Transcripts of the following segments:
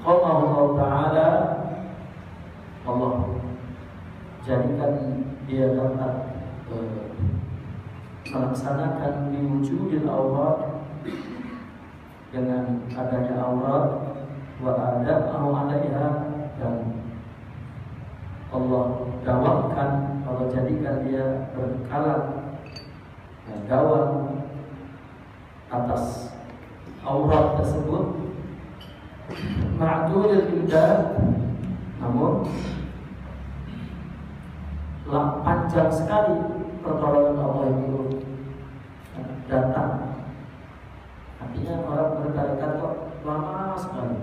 Allah Ta'ala, Allah jadikan dia dapat melaksanakan diwujudil aurat dengan adanya aurat wa adab alaiha, dan Allah dawamkan, Allah jadikan dia berkalan dawam atas aurat tersebut ma'dulil imdad, namun panjang sekali pertolongan Allah itu datang. Artinya orang bertarikat kok lama sekali.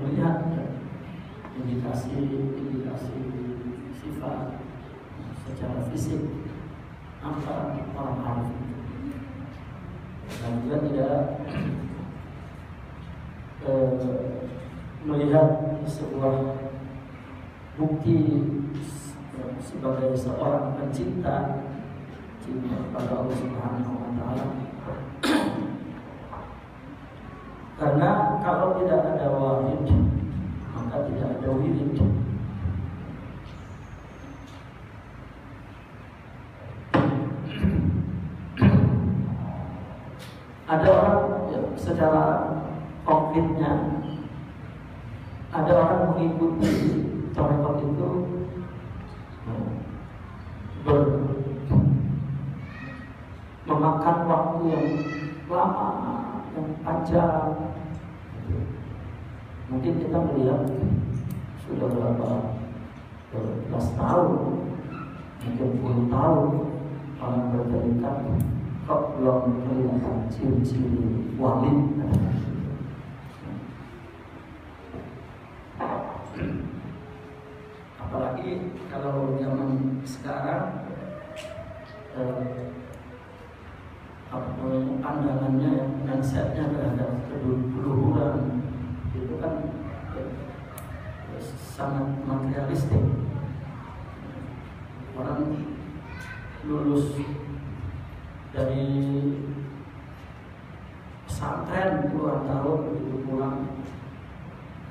Melihat indikasi sifat secara fisik apa orang arif, dan juga tidak melihat sebuah bukti sebagai seorang pencinta cinta pada Allah Subhanahu wa Ta'ala. Karena kalau tidak ada wahid, maka tidak ada wirid. Ada orang ya, secara konkretnya, ada orang mengikuti tarekat itu memakan waktu yang lama, yang panjang. Mungkin kita melihat sudah berapa belas tahun, mungkin puluh tahun orang berterikat, kok belum kelihatan ciri-ciri wali. Apalagi kalau zaman sekarang pandangannya, mindsetnya terhadap keluhuran itu kan sangat materialistik. Orang lulus dari pesantren puluhan tahun begitu pulang,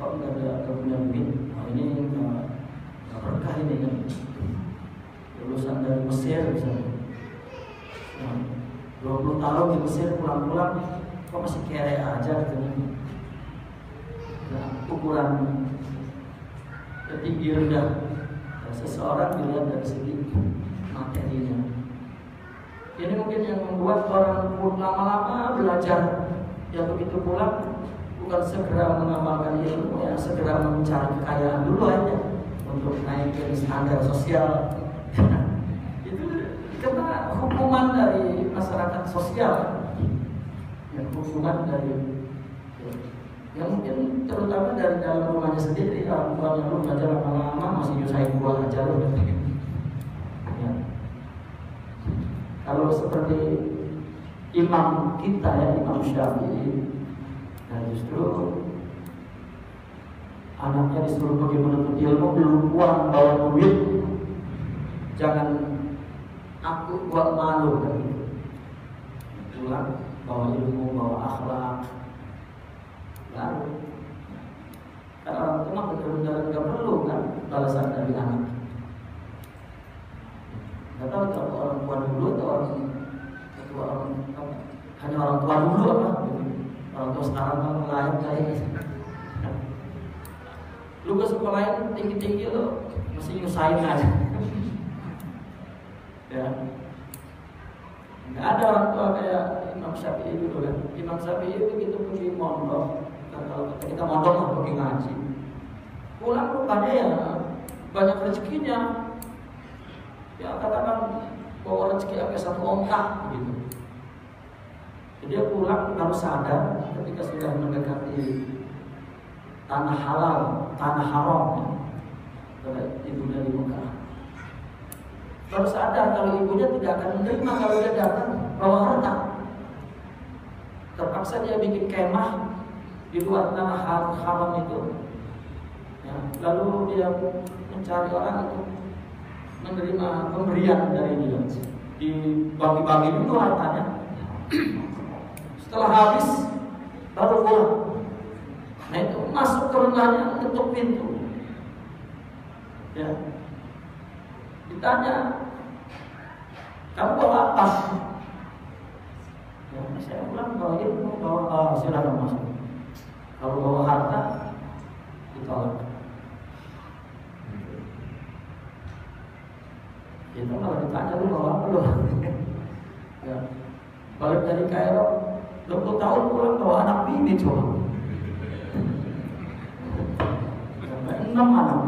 kok nggak ada punya duit, ini nggak berkah ini kan. Lulusan dari Mesir misalnya, 20 tahun di Mesir, pulang-pulang kok masih kere aja gitu. Nah, ukuran tinggi rendah seseorang dilihat dari segi materinya. Ini mungkin yang membuat orang pun lama-lama belajar, ya begitu pulang bukan segera mengamalkan ilmu, ya segera mencari kekayaan dulu aja untuk naikin standar sosial. Itu karena hukuman dari masyarakat sosial, yang hukuman dari yang mungkin terutama dari dalam rumahnya sendiri. Orang tuanya lu belajar lama-lama masih nyusahin gua aja lu. Ya. Kalau seperti imam kita ya, Imam Syafi'i, nah justru anaknya disuruh pergi menuntut ilmu, belum pulang bawa duit, jangan aku buat malu kan gitu. Pulang bawa ilmu, bawa akhlak. Lalu kalau orang tua betul-betul nggak perlu kan balasan dari anak. Nggak tahu kalau orang tua dulu atau hanya orang tua dulu apa? Orang tua sekarang lain kayak. Lu ke sekolah tinggi-tinggi lo masih nyusahin aja. Ya. ada orang tua kayak Imam Syafi'i dulu kan. Imam Syafi'i begitu pergi mondok, kalau kita mondok lah pergi ngaji, pulang rupanya ya banyak rezekinya. Ya katakan bawa rezeki sampai 1 ontak gitu. Jadi dia pulang harus sadar ketika sudah mendekati tanah halal, tanah haram, ya, ibunya di Mekah. Baru sadar kalau ibunya tidak akan menerima kalau dia datang bawa harta. Terpaksa dia bikin kemah di luar tanah haram itu. Ya, lalu dia mencari orang untuk menerima pemberian dari dia. Dibagi-bagi dulu hartanya. Setelah habis baru pulang. Nah itu masuk ke rumahnya, ketuk pintu. Ya. Ditanya, kamu bawa apa? Ya, saya bilang bawa ilmu, bawa silakan masuk. Kalau bawa harta, ditolak. Itu kalau ditanya lu bawa apa lu? Ya. Balik dari Kairo 20 tahun pulang bawa anak bini coba. Sampai 6 anak.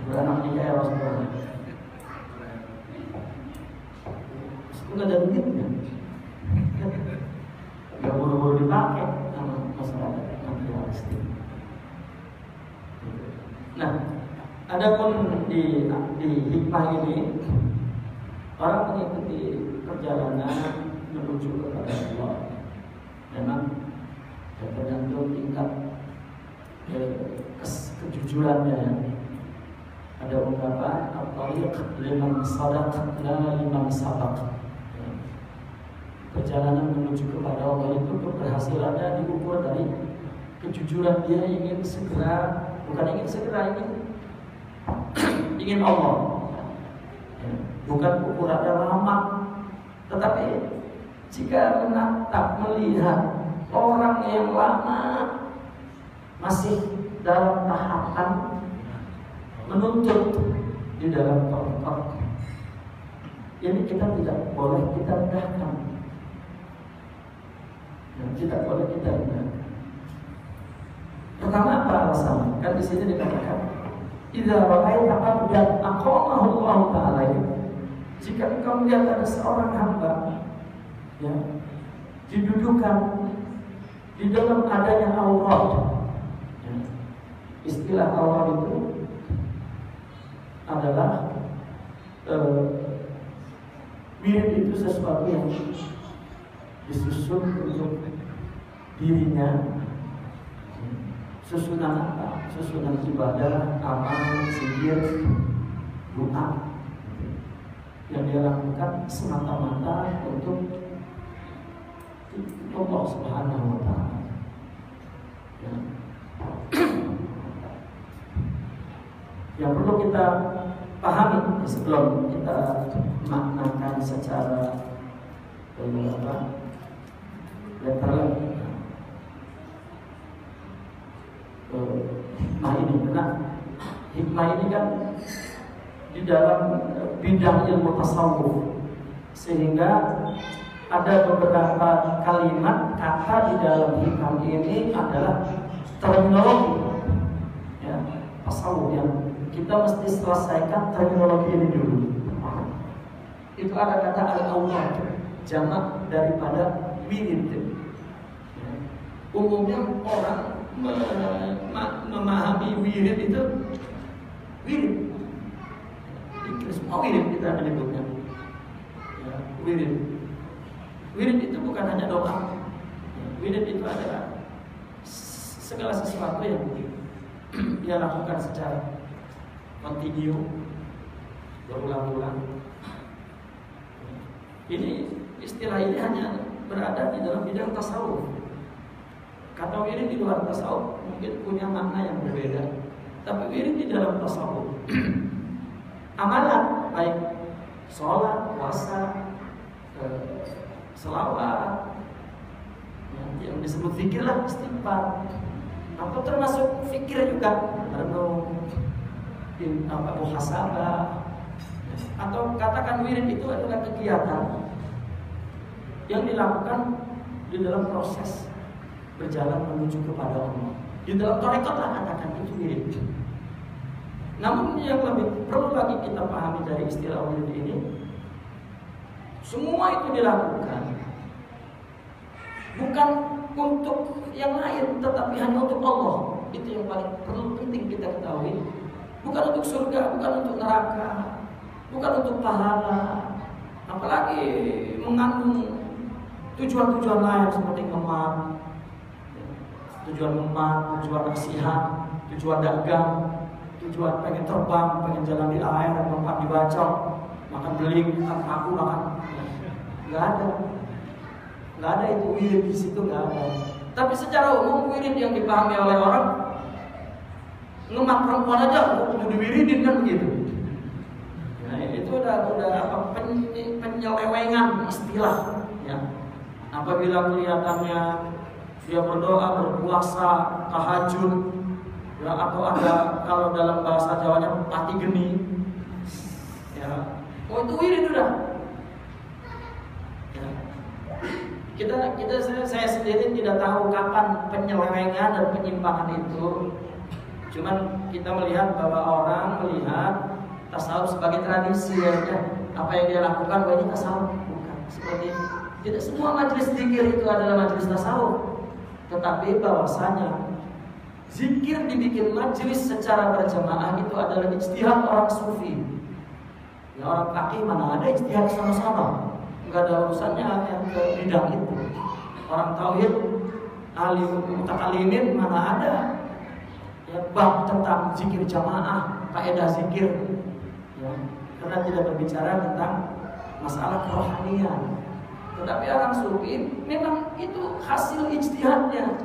Beranak di Kairo semua. Enggak ada duitnya. Enggak buru-buru dipakai sama masyarakat materialistik. Nah, adapun di hikmah ini orang mengikuti perjalanan menuju kepada Allah. Memang tergantung tingkat kejujurannya. Ada ungkapan at-tariq liman sadaq la liman sabaq. Perjalanan menuju kepada Allah itu keberhasilannya diukur dari kejujuran dia ingin segera, bukan ingin segera, ingin Allah. Bukan ukurannya lama, tetapi jika menatap melihat orang yang lama masih dalam tahapan menuntut di dalam tolak, ini kita tidak boleh kita rendahkan. Tidak boleh kita rendahkan. Pertama apa alasan? Kan di sini dikatakan, idza ra'aita 'abdan aqamahu Allah Ta'ala. Jika engkau melihat ada seorang hamba, ya, didudukan di dalam adanya aurat. Ya. Istilah aurat itu adalah mirip itu sesuatu yang disusun untuk dirinya. Susunan apa? Susunan ibadah, amal, zikir, doa yang dia lakukan semata-mata untuk Allah Subhanahu wa Ta'ala. Ya. Yang perlu kita pahami sebelum kita maknakan secara letterlek hikmah ini, karena hikmah ini kan di dalam bidang ilmu tasawuf, sehingga ada beberapa kalimat kata di dalam hikmah ini adalah terminologi, ya, tasawuf yang kita mesti selesaikan terminologi ini dulu. Itu ada kata al-awwal, jamak daripada wirid. Ya. Umumnya orang memahami wirid itu wirid. Semua wirid kita menyebutnya. Ya, wirid. Wirid itu bukan hanya doa. Wirid itu adalah segala sesuatu yang dia lakukan secara kontinu, berulang-ulang. Ini istilah ini hanya berada di dalam bidang tasawuf. Kata wirid di luar tasawuf mungkin punya makna yang berbeda, tapi wirid di dalam tasawuf amalan, baik sholat, puasa, selawat, yang disebut zikir lah, istighfar, atau termasuk fikir juga, renung, muhasabah, atau katakan wirid itu adalah kegiatan yang dilakukan di dalam proses berjalan menuju kepada Allah. Di dalam tarekat lah katakan itu wirid. Namun yang lebih perlu lagi kita pahami dari istilah wirid ini, semua itu dilakukan bukan untuk yang lain, tetapi hanya untuk Allah. Itu yang paling perlu penting kita ketahui. Bukan untuk surga, bukan untuk neraka, bukan untuk pahala, apalagi mengandung tujuan-tujuan lain seperti memat, tujuan nasihat, tujuan dagang, tujuan pengen terbang, pengen jalan di air, tempat dibacok, makan beling, makan paku, makan. Nggak ada itu wirid di situ, nggak ada. Tapi secara umum wirid yang dipahami oleh orang, ngemat perempuan aja udah diwiridin kan begitu. Nah itu udah apa penyelewengan istilah ya. Apabila kelihatannya dia berdoa, berpuasa, tahajud ya, atau ada kalau dalam bahasa Jawanya pati geni ya, oh itu wirid udah ya. Saya sendiri tidak tahu kapan penyelewengan dan penyimpangan itu. Cuman kita melihat bahwa orang melihat tasawuf sebagai tradisi ya. Apa yang dia lakukan ini tasawuf, bukan seperti itu. Tidak semua majelis zikir itu adalah majelis tasawuf. Tetapi bahwasanya zikir dibikin majelis secara berjamaah itu adalah ijtihad orang sufi. Ya orang fakih mana ada ijtihad sama-sama. Enggak ada urusannya yang ke bidang itu. Orang tauhid, ahli mutakalimin mana ada ya, bab tentang zikir jamaah, kaidah zikir ya, karena tidak berbicara tentang masalah kerohanian. Tetapi orang sufi memang itu hasil ijtihadnya.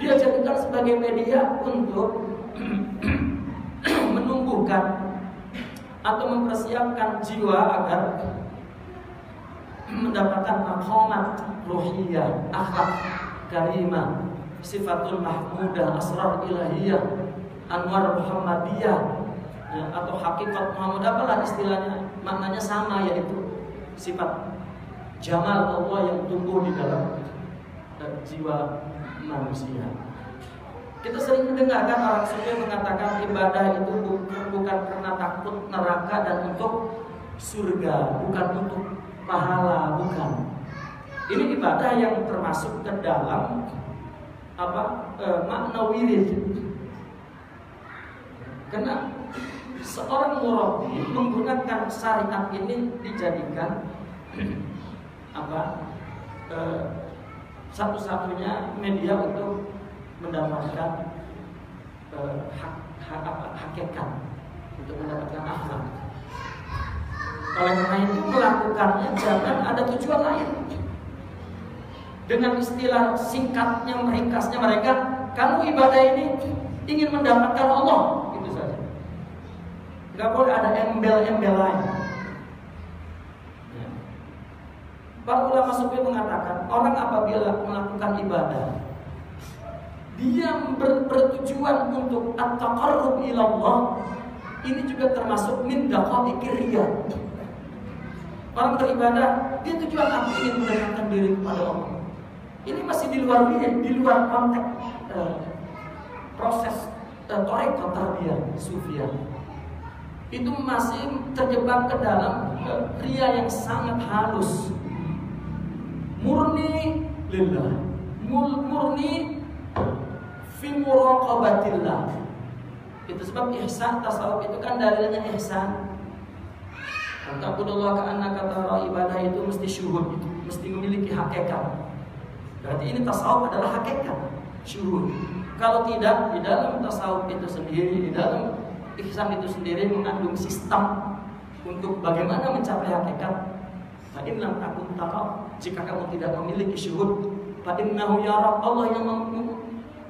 Dia jadikan sebagai media untuk menumbuhkan atau mempersiapkan jiwa agar mendapatkan maqamat ruhiyah, akhlak karimah, sifatul mahmudah, asrar ilahiyah, anwar muhammadiyah ya, atau hakikat Muhammad, apalah istilahnya, maknanya sama, yaitu sifat jamal Allah yang tumbuh di dalam jiwa manusia. Kita sering mendengarkan orang sufi mengatakan ibadah itu bukan karena takut neraka dan untuk surga, bukan untuk pahala, bukan. Ini ibadah yang termasuk ke dalam makna wirid. Karena seorang murabbi menggunakan syariat ini dijadikan satu-satunya media untuk mendapatkan hakikat, untuk mendapatkan akhlak. Oleh karena itu melakukannya jangan ada tujuan lain. Dengan istilah singkatnya, meringkasnya mereka, kamu ibadah ini ingin mendapatkan Allah, itu saja. Gak boleh ada embel-embel lain. Para ulama sufi mengatakan orang apabila melakukan ibadah, dia bertujuan untuk at-taqarrub ila Allah, ini juga termasuk min daqaiqir riya. Orang beribadah, dia tujuan apa? Ingin mendekatkan diri kepada Allah. Ini masih di luar wirid, di luar konteks proses tarekat tarbiyah sufiyah. Itu masih terjebak ke dalam riya yang sangat halus. Murni lillah, murni fi muraqabatillah. Itu sebab ihsan, tasawuf itu kan dalilnya ihsan. Ta'budullah ka'annaka tara, ibadah itu mesti syuhud, itu mesti memiliki hakikat. Berarti ini tasawuf adalah hakikat, syuhud. Kalau tidak, di dalam tasawuf itu sendiri, di dalam ihsan itu sendiri mengandung sistem untuk bagaimana mencapai hakikat. Fa in lam takun tara, jika kamu tidak memiliki syuhud, fa innahu yara, Allah yang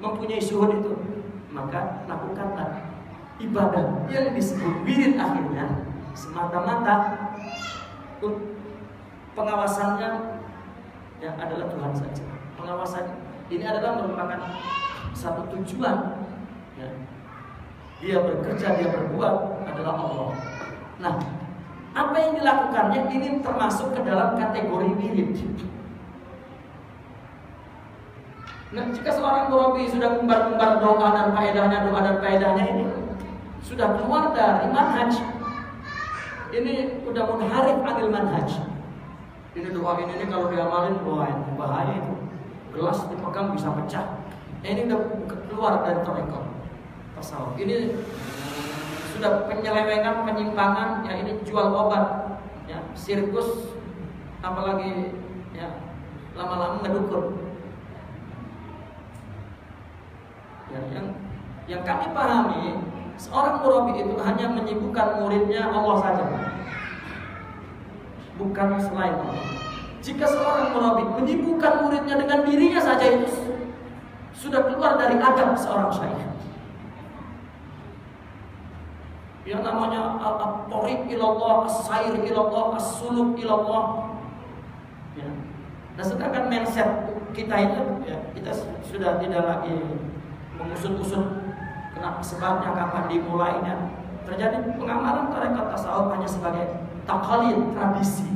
mempunyai syuhud itu, maka lakukanlah ibadah yang disebut wirid akhirnya semata-mata pengawasannya ya adalah Tuhan saja. Pengawasan ini adalah merupakan satu tujuan ya. Dia bekerja, dia berbuat adalah Allah. Nah, apa yang dilakukannya ini termasuk ke dalam kategori wirid. Nah, jika seorang murabi sudah kumbar-kumbar doa dan faedahnya ini sudah keluar dari manhaj, ini udah munharif anil manhaj. Ini doa ini kalau diamalin, wah bahaya itu. Gelas dipegang bisa pecah. Ini udah keluar dari tarekat tasawuf. Ini sudah penyelewengan, penyimpangan, ya ini jual obat, ya sirkus, apalagi ya lama-lama ngedukun. Ya, yang kami pahami, seorang murabi itu hanya menyibukkan muridnya Allah saja, bukan selain Allah. Jika seorang murabi menyibukkan muridnya dengan dirinya saja, itu sudah keluar dari adab seorang syekh. Yang namanya at-thariq ilallah, as-sair ilallah, as-suluk ilallah. Ya. Nah, sedangkan mindset kita itu, ya, kita sudah tidak lagi mengusut-usut kenapa sebabnya, kapan dimulainya. Terjadi pengamalan tarekat tasawuf hanya sebagai taklid, tradisi.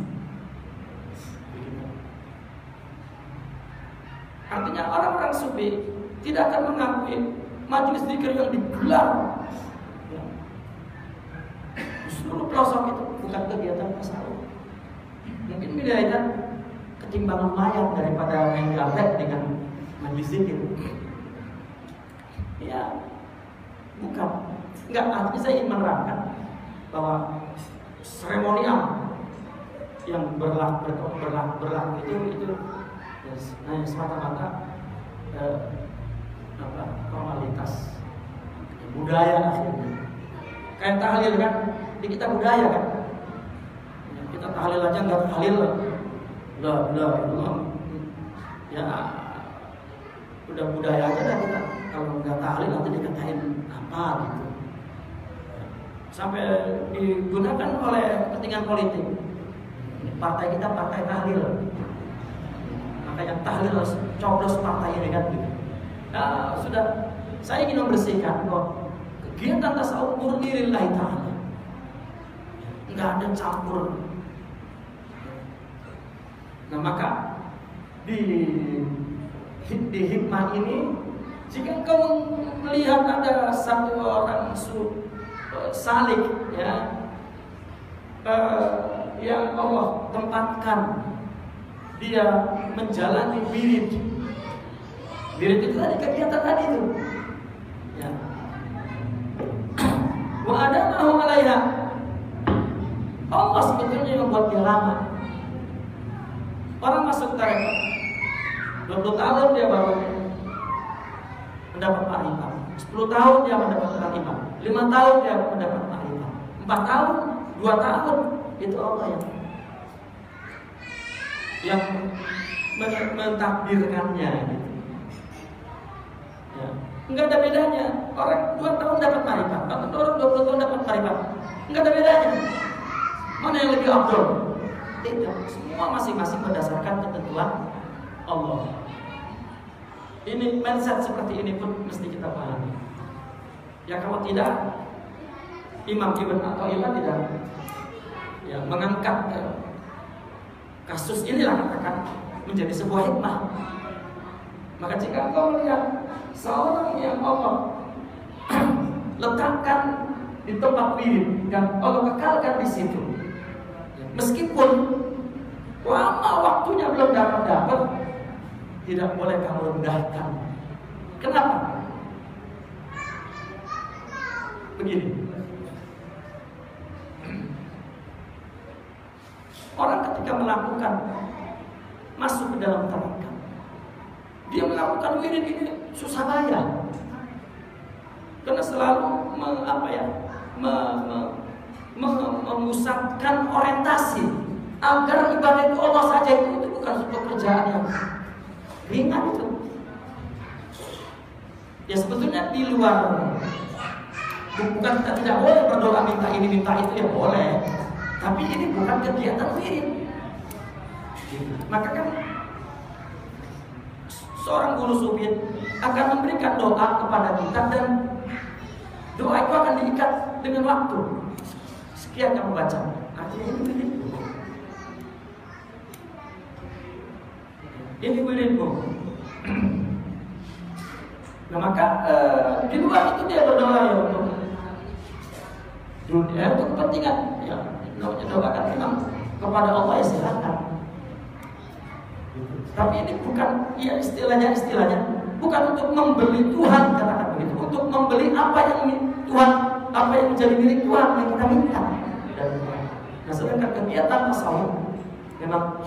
Artinya orang-orang sufi tidak akan mengakui majelis zikir yang digelar di seluruh pelosok itu bukan kegiatan tasawuf. Mungkin beda ketimbang lumayan daripada main galet dengan majelis zikir. Ya, bukan. Enggak, artinya saya ingin menerangkan bahwa seremonial yang berlaku itu ya, semata-mata formalitas budaya akhirnya. Kayak tahlil kan, di kita budaya kan. Kita tahlil aja nggak tahlil, ya udah budaya aja dah kita. Kalau nggak tahlil nanti dikatain apa gitu. Sampai digunakan oleh kepentingan politik. Partai kita partai tahlil. Makanya tahlil coblos partai ini kan gitu. Nah, sudah saya ingin membersihkan bahwa kegiatan tasawuf murni lillahi ta'ala. Enggak ada campur. Nah, maka di hikmah ini, jika engkau melihat ada satu orang salik, ya, yang Allah tempatkan dia menjalani wirid. Wirid itu tadi kegiatan tadi itu. Ya. Wa adamahu 'alaiha. Allah sebetulnya yang membuat dia lama. Orang masuk tarekat 20 tahun dia baru mendapat ma'rifah. 10 tahun dia mendapat ma'rifah. 5 tahun dia mendapat ma'rifah. 4 tahun, 2 tahun, itu Allah yang mentakdirkannya gitu. Ya. Enggak ada bedanya. Orang 2 tahun dapat ma'rifah, atau orang 20 tahun dapat ma'rifah. Enggak ada bedanya. Mana yang lebih afdal? Tidak. Semua masing-masing berdasarkan ketentuan Allah. Ini mindset seperti ini pun mesti kita pahami. Ya kalau tidak, Imam Ibn Athaillah tidak ya mengangkat kasus inilah katakan menjadi sebuah hikmah. Maka jika engkau melihat seorang yang Allah letakkan di tempat wirid dan Allah kekalkan di situ, meskipun lama waktunya belum dapat, tidak boleh kamu rendahkan. Kenapa? Begini, orang ketika melakukan masuk ke dalam tarekat, dia melakukan wirid ini susah payah, karena selalu memusatkan orientasi agar ibadah itu Allah saja, itu bukan sebuah pekerjaan yang ringan itu. Ya sebetulnya di luar, bukan kita tidak boleh berdoa minta ini minta itu, ya boleh, tapi ini bukan kegiatan wirid. Maka kan seorang guru sufi akan memberikan doa kepada kita, dan doa itu akan diikat dengan waktu. Sekian yang membaca, artinya ini wiridmu. Ini wiridmu. Nah maka di luar itu dia berdoa ya untuk dunia, untuk kepentingan ya, doakan memang kepada Allah ya silakan. Tapi ini bukan ya istilahnya bukan untuk membeli Tuhan, katakan begitu, untuk membeli apa yang Tuhan, apa yang menjadi milik Tuhan yang kita minta. Nah sedangkan kegiatan tasawuf memang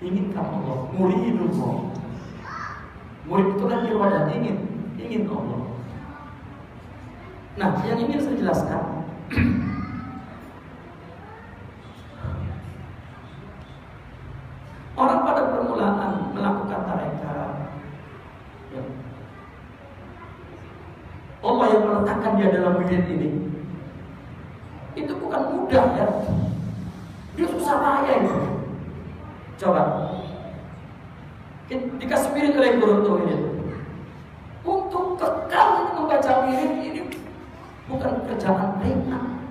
inginkan Allah, muridullah. Murid itu kan irwadah, ingin Allah. Nah, yang ingin saya jelaskan, orang pada permulaan melakukan tarekat, ya. Allah yang meletakkan dia dalam wirid ini, itu bukan mudah ya. Dia susah payah itu. Coba dikasih wirid oleh guru ini, untuk kekal membaca wirid ini bukan kerjaan ringan.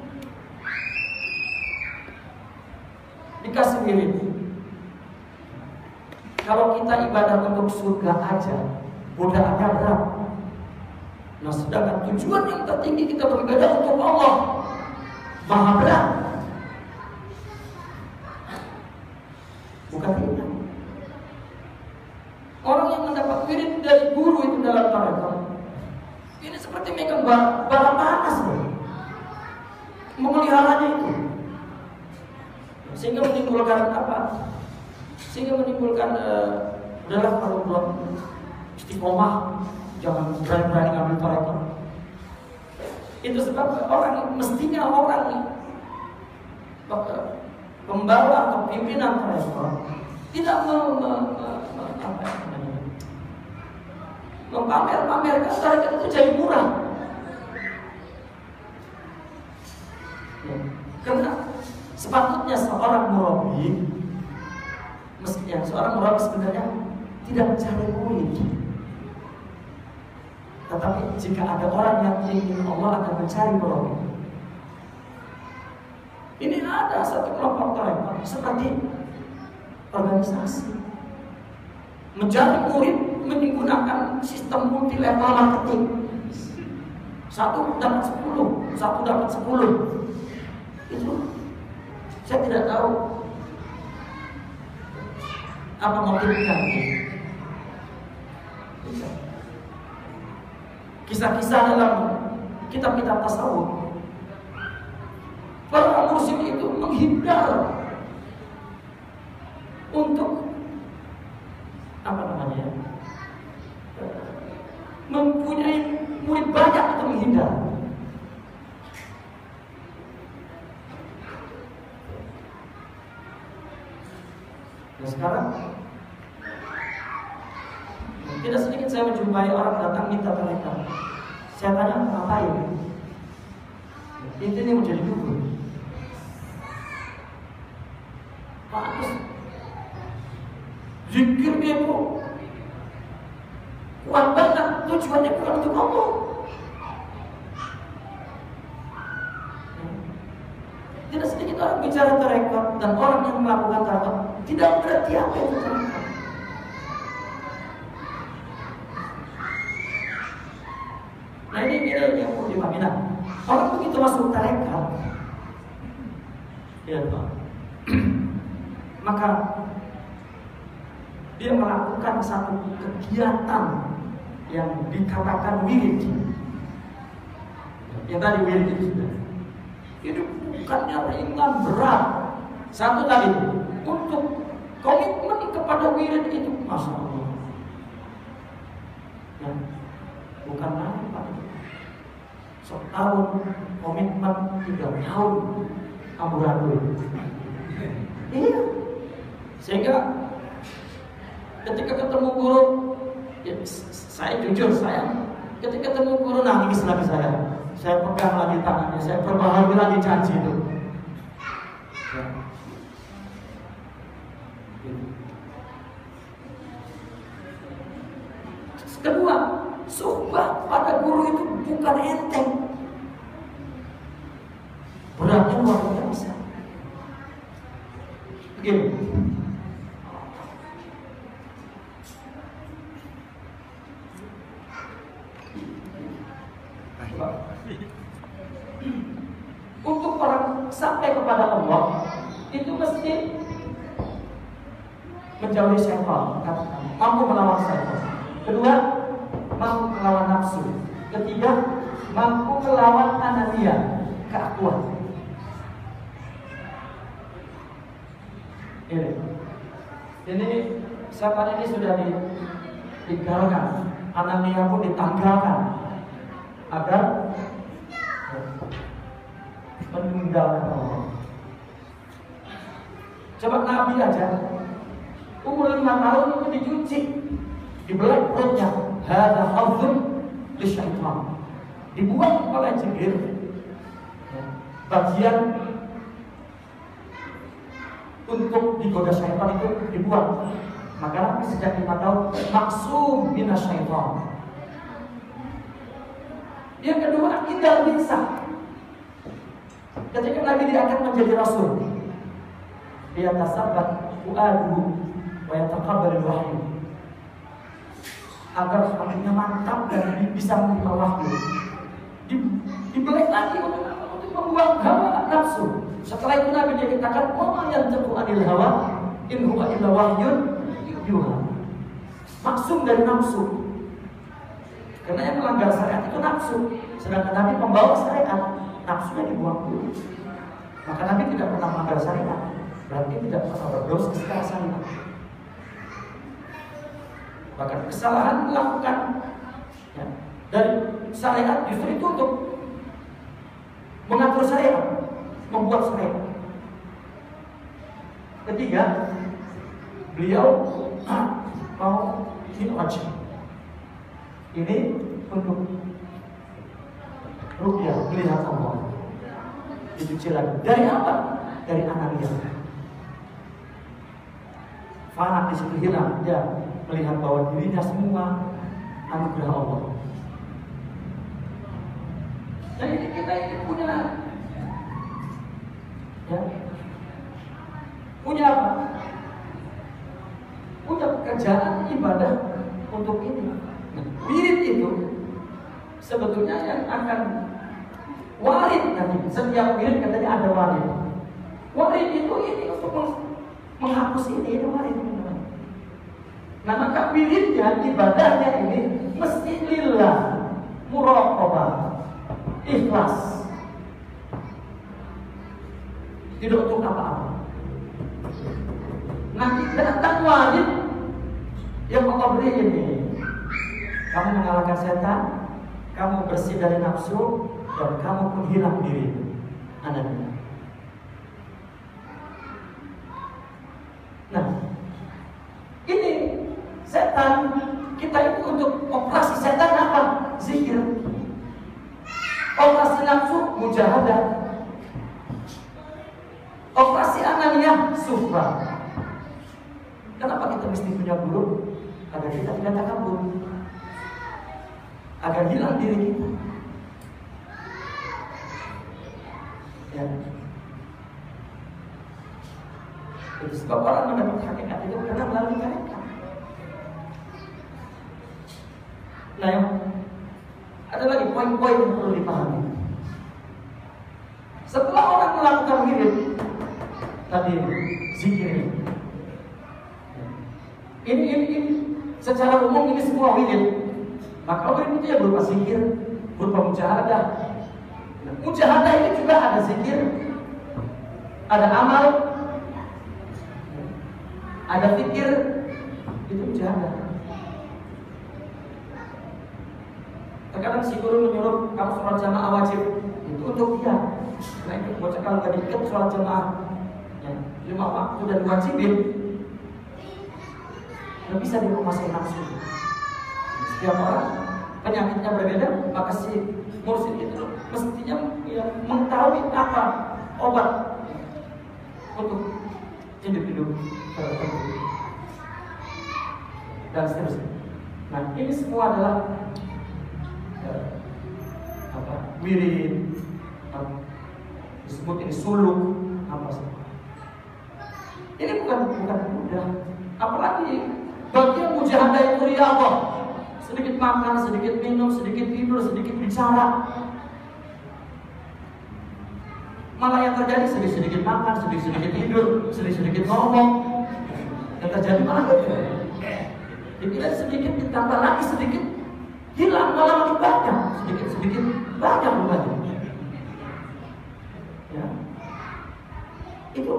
Dikasih wirid. Kalau kita ibadah untuk surga aja, godaannya berat. Nah, sedangkan tujuan yang tertinggi kita beribadah untuk Allah maha berat. Bukan ringan. Orang yang mendapat wirid dari guru itu dalam tarekat, ini seperti megang bara panas, memeliharanya itu, sehingga menimbulkan apa? Sehingga menimbulkan adalah kalau belum istiqomah, jangan berani-berani ngambil tarekat. Itu sebab mestinya orang pembawa atau pimpinan tarekat tidak memamerkan tarekat itu jadi murah. Ya. Karena sepatutnya seorang murabi, mestinya seorang murabi sebenarnya tidak mencari murid. Tetapi jika ada orang yang ingin Allah akan mencari murabi. Ini ada satu kelompok tarekat seperti organisasi mencari murid menggunakan sistem multi level marketing. Satu dapat 10, satu dapat 10. Itu saya tidak tahu apa motifnya. Kisah-kisah dalam kitab-kitab tasawuf, para mursyid itu menghindar untuk apa namanya, mempunyai murid banyak atau menghindar. Nah sekarang tidak sedikit saya menjumpai orang datang minta tarekat. Saya tanya ngapain? Ini menjadi dukun. Bagus. Zikir dia itu kuat banget, tujuannya bukan untuk Allah. Tidak sedikit orang bicara tarekat dan orang yang melakukan tarekat tidak berarti apa itu tarekat. Nah ini yang perlu dipahami. Nah, orang begitu masuk tarekat, ya Pak, maka dia melakukan satu kegiatan yang dikatakan wirid. Yang tadi wirid itu sudah. Itu bukannya ringan berat. Satu tadi untuk komitmen kepada wirid itu, masya Allah. Ya, bukan main Pak. Setahun komitmen 3 tahun amburadul. Iya. Sehingga ketika ketemu guru, ya, saya jujur, ketika ketemu guru nangis lagi saya pegang lagi tangannya, saya perbaharui lagi janji itu. Ya. Kedua, sumpah pada guru itu bukan enteng, beratnya luar biasa. Begini. sampai kepada Allah itu mesti menjauhi syaitan, mampu melawan syaitan. Kedua, mampu melawan nafsu. Ketiga, mampu melawan anania, keakuan. Ini siapa ini sudah ditinggalkan, anania pun ditanggalkan agar meninggalkan Allah. Coba Nabi aja umur 5 tahun itu dicuci, dibelah perutnya, hada hafdun lisyaitan, dibuang oleh Jibril bagian untuk digoda syaitan itu dibuang. Maka Nabi sejak 5 tahun maksum minasyaitan. Yang kedua, indal bisa. Ketika Nabi diangkat menjadi Rasul, dia tasabbat fu'aduhu wa yataqabbalul wahyu, agar hatinya mantap dan bisa menerima wahyu. Dibelek lagi untuk membuang hawa nafsu. Setelah itu Nabi dia katakan, "Wa ma yantiqu anil hawa in huwa illa wahyun yuha." Maksum dari nafsu. Karena yang melanggar syariat itu nafsu. Sedangkan Nabi membawa syariat, nafsunya dibuang dulu. Maka Nabi tidak pernah melanggar syariat, berarti tidak pernah berdosa secara syariat. Bahkan kesalahan dilakukan ya, dari syariat justru itu untuk mengatur syariat, membuat syariat. Ketiga, beliau mau mi'raj. Ini untuk ruqyah, melihat Allah. Dicuci lagi. Dari apa? Dari anania. Fana di situ hilang. Dia melihat bahwa dirinya semua anugerah Allah. Dan ini kita ini punya apa? Punya pekerjaan ibadah untuk ini. Wirid itu sebetulnya yang akan warid nanti. Setiap wirid katanya ada warid. Warid itu ini untuk menghapus ini warid. Nah maka wiridnya, ibadahnya ini mesti lillah, muraqabah, ikhlas. Tidak untuk apa-apa. Nanti datang warid yang Allah beri ini. Kamu mengalahkan setan, kamu bersih dari nafsu, dan kamu pun hilang diri. Anania. Nah, ini setan kita itu untuk operasi setan apa? Zikir. Operasi nafsu, mujahadah. Operasi anania, sufra. Kenapa kita mesti punya guru? Agar kita tidak takabur, agar hilang diri kita. Ya. Itu sebab orang mendapat hakikat itu karena melalui mereka. Nah, ada lagi poin-poin yang perlu dipahami. Setelah orang melakukan wirid tadi, zikir ini secara umum ini semua wirid. Maka wirid itu ya berupa zikir, berupa mujahadah. Mujahadah ini juga ada zikir, ada amal, ada fikir, itu mujahadah. Terkadang si guru menyuruh kamu sholat jamaah wajib, itu untuk dia. Nah itu bocah kalau gak diikat sholat jamaah ya, 5 waktu dan wajibin, nggak bisa menguasai nafsu. Setiap orang penyakitnya berbeda, maka si mursyid itu mestinya ya, mengetahui apa obat untuk hidup tertentu dan seterusnya. Nah ini semua adalah wirid, disebut ini suluk, apa sih? Ini bukan mudah. Apalagi bagian mujahadah itu riyadhah. Sedikit makan, sedikit minum, sedikit tidur, sedikit bicara. Malah yang terjadi sedikit-sedikit makan, sedikit-sedikit tidur, sedikit-sedikit ngomong. Yang terjadi malah dikira sedikit ditambah lagi sedikit hilang, malah makin banyak, sedikit-sedikit banyak rupanya. Ya. Itu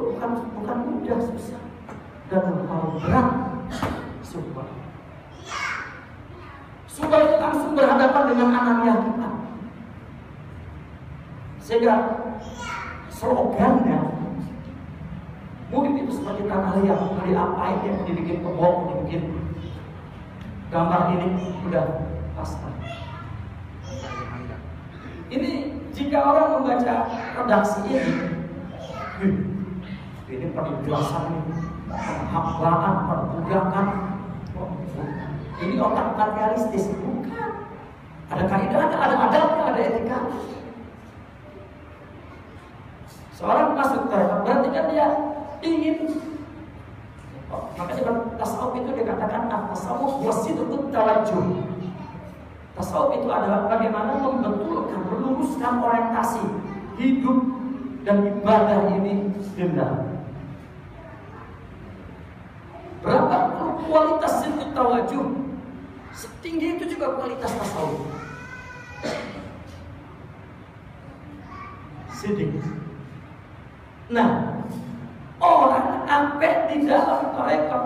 bukan mudah, susah dan hal berat. Subah itu langsung berhadapan dengan anania kita. Sehingga slogannya murid itu seperti tanah liat, mau diapain ya, mau dibikin kebok, mau dibikin gambar ini udah pasti. Ini jika orang membaca redaksi ini penjelasan ini, penghambaan, perbudakan, ini otak realistis, bukan. Ada kaidahnya, ada adabnya, ada etika. Seorang masuk tarekat berarti kan dia ingin. Makanya tasawuf itu dikatakan tasawuf wasidut tawajjuh. Tasawuf itu adalah bagaimana membetulkan, meluruskan orientasi hidup dan ibadah ini lillah. Berapa kualitas sidut tawajjuh, setinggi itu juga kualitas tasawuf. Sidik. Nah, orang sampai di dalam tarekat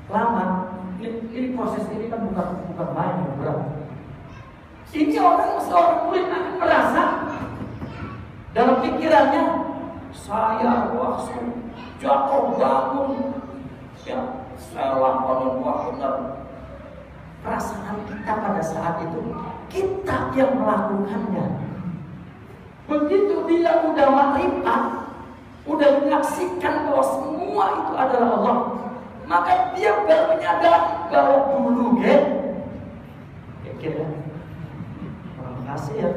lama, ini proses ini kan bukan main, berat. Ini seorang murid akan merasa dalam pikirannya, saya langsung jatuh bangun, ya, saya lakukan benar. Perasaan kita pada saat itu, kita yang melakukannya. Begitu dia udah makrifat, udah menyaksikan bahwa semua itu adalah Allah, maka dia baru menyadari bahwa dulu terima kasih ya.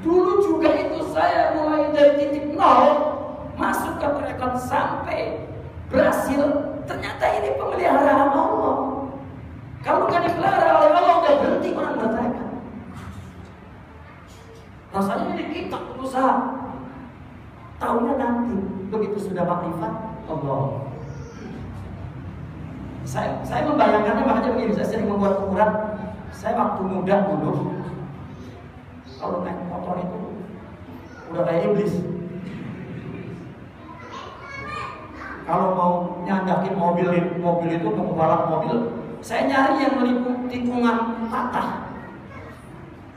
Dulu juga itu saya mulai dari titik nol masuk ke tarekat sampai berhasil, ternyata ini pemeliharaan Allah. Kalau nggak dipelihara oleh Allah, nggak berhenti orang bertarekat. Rasanya ini kita berusaha. Tahunya nanti begitu sudah makrifat Allah. Saya membayangkannya makanya begini, saya sering membuat ukuran. Saya waktu muda dulu, kalau naik motor itu udah kayak iblis. Kalau mau nyandakin mobil itu, mau balap mobil, saya nyari yang meliputi tikungan patah.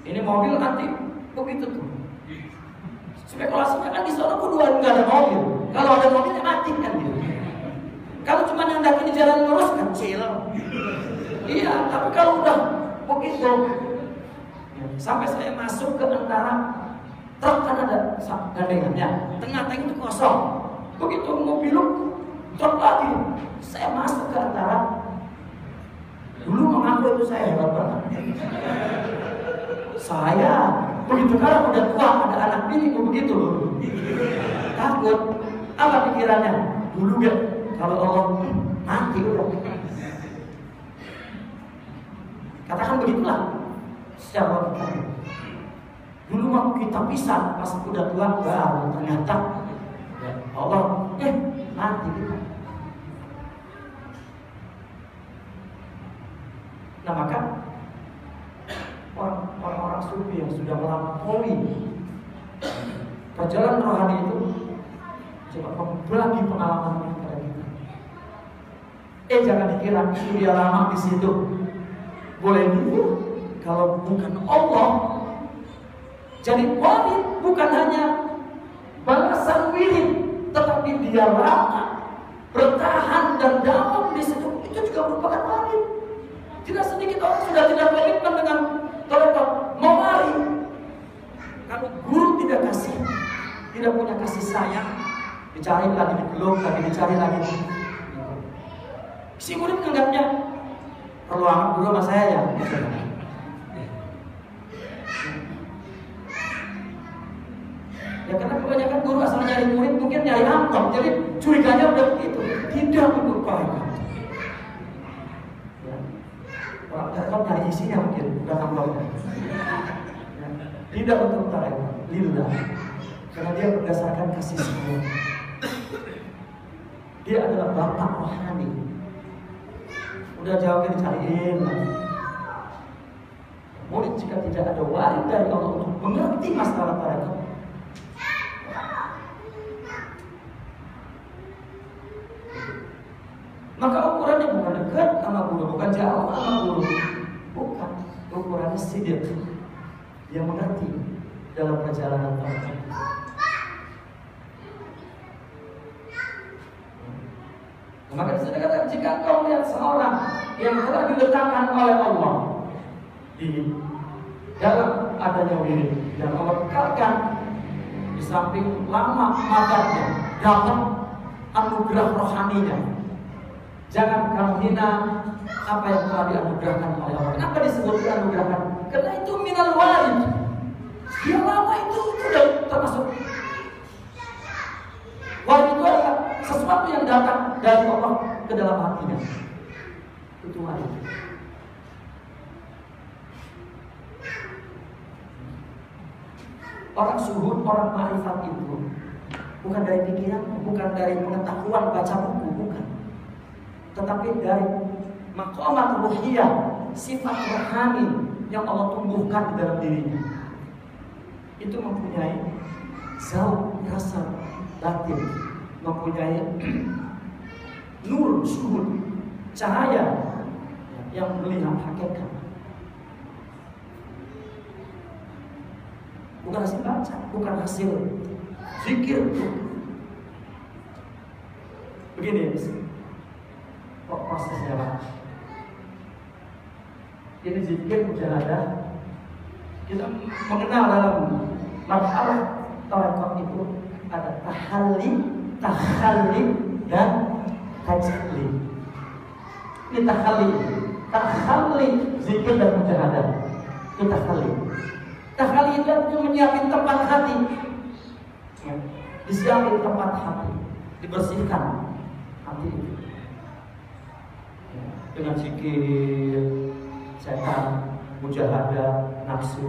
Ini mobil nanti begitu tuh. Spekulasinya kan di sana kedua nggak ada mobil. Kalau ada mobilnya mati kan gitu. Kalau cuma nyandakin di jalan lurus kecil. Iya, tapi kalau udah begitu, sampai saya masuk ke antara truk kan ada gandengannya, tengah-tengah itu kosong. Begitu mobil truk lagi, saya masuk ke antara. Dulu mengaku itu saya hebat banget. Saya begitu kalau udah tua ada anak bini begitu loh. Takut. Apa pikirannya? Dulu ya kalau Allah mati udah. Katakan begitulah secara logika. Dulu waktu kita pisah pas udah tua baru ternyata Allah mati kita. Nah maka orang-orang sufi yang sudah melampaui perjalanan rohani itu coba berbagi pengalaman kepada kita. Jangan dikira itu dia lama di situ. Boleh dulu kalau bukan Allah. Jadi wali bukan hanya balasan wirid, tetapi dia lama bertahan dan dalam di situ, itu juga merupakan wali. Tidak sedikit orang sudah tidak komitmen dengan tarekat mau lari. Kalau guru tidak kasih, tidak punya kasih sayang, dicari lagi dipeluk, lagi dicari lagi. Si murid menganggapnya perlu amat dulu sama saya ya. Ya karena kebanyakan guru asal nyari murid mungkin nyari angkot, jadi curiganya udah begitu. Tidak untuk mereka. Orang tarekat nyari isinya mungkin, bukan amplopnya. Tidak untuk tarekat, lillah. Karena dia berdasarkan kasih sayang. Dia adalah bapak rohani. Udah jawabnya dicariin lagi. Murid jika tidak ada warid dari Allah untuk mengerti masalah mereka, maka ukurannya bukan dekat sama guru, bukan jauh sama guru, bukan. Ukurannya sidik, dia mengerti dalam perjalanan mereka. Maka disini kata, jika kau lihat seorang yang telah diletakkan oleh Allah di dalam adanya wirid dan Allah bekalkan di samping lama madarnya dapat anugerah rohaninya, jangan kamu hina apa yang telah dianugerahkan oleh Allah. Kenapa disebut dianugerahkan? Karena itu minal warid. Dia lama itu sudah termasuk warid. Itu adalah sesuatu yang datang dari Allah ke dalam hatinya. Itu warid. Orang suhud, orang ma'rifat itu bukan dari pikiran, bukan dari pengetahuan baca buku, bukan. Tetapi dari maqamat ruhiyah, sifat rohani yang Allah tumbuhkan di dalam dirinya. Itu mempunyai zauq, rasa batin, mempunyai nur, syuhud, cahaya yang melihat hakikat. Bukan hasil baca, bukan hasil zikir. Begini kok prosesnya Pak. Ini zikir mujahadah. Kita mengenal dalam marhalah tarekat itu ada tahalli dan tajalli. Ini tahalli zikir dan mujahadah. Itu tahalli. Tahalli itu menyiapkan tempat hati, disiapkan tempat hati, dibersihkan hati itu dengan zikir, setan, mujahadah, nafsu.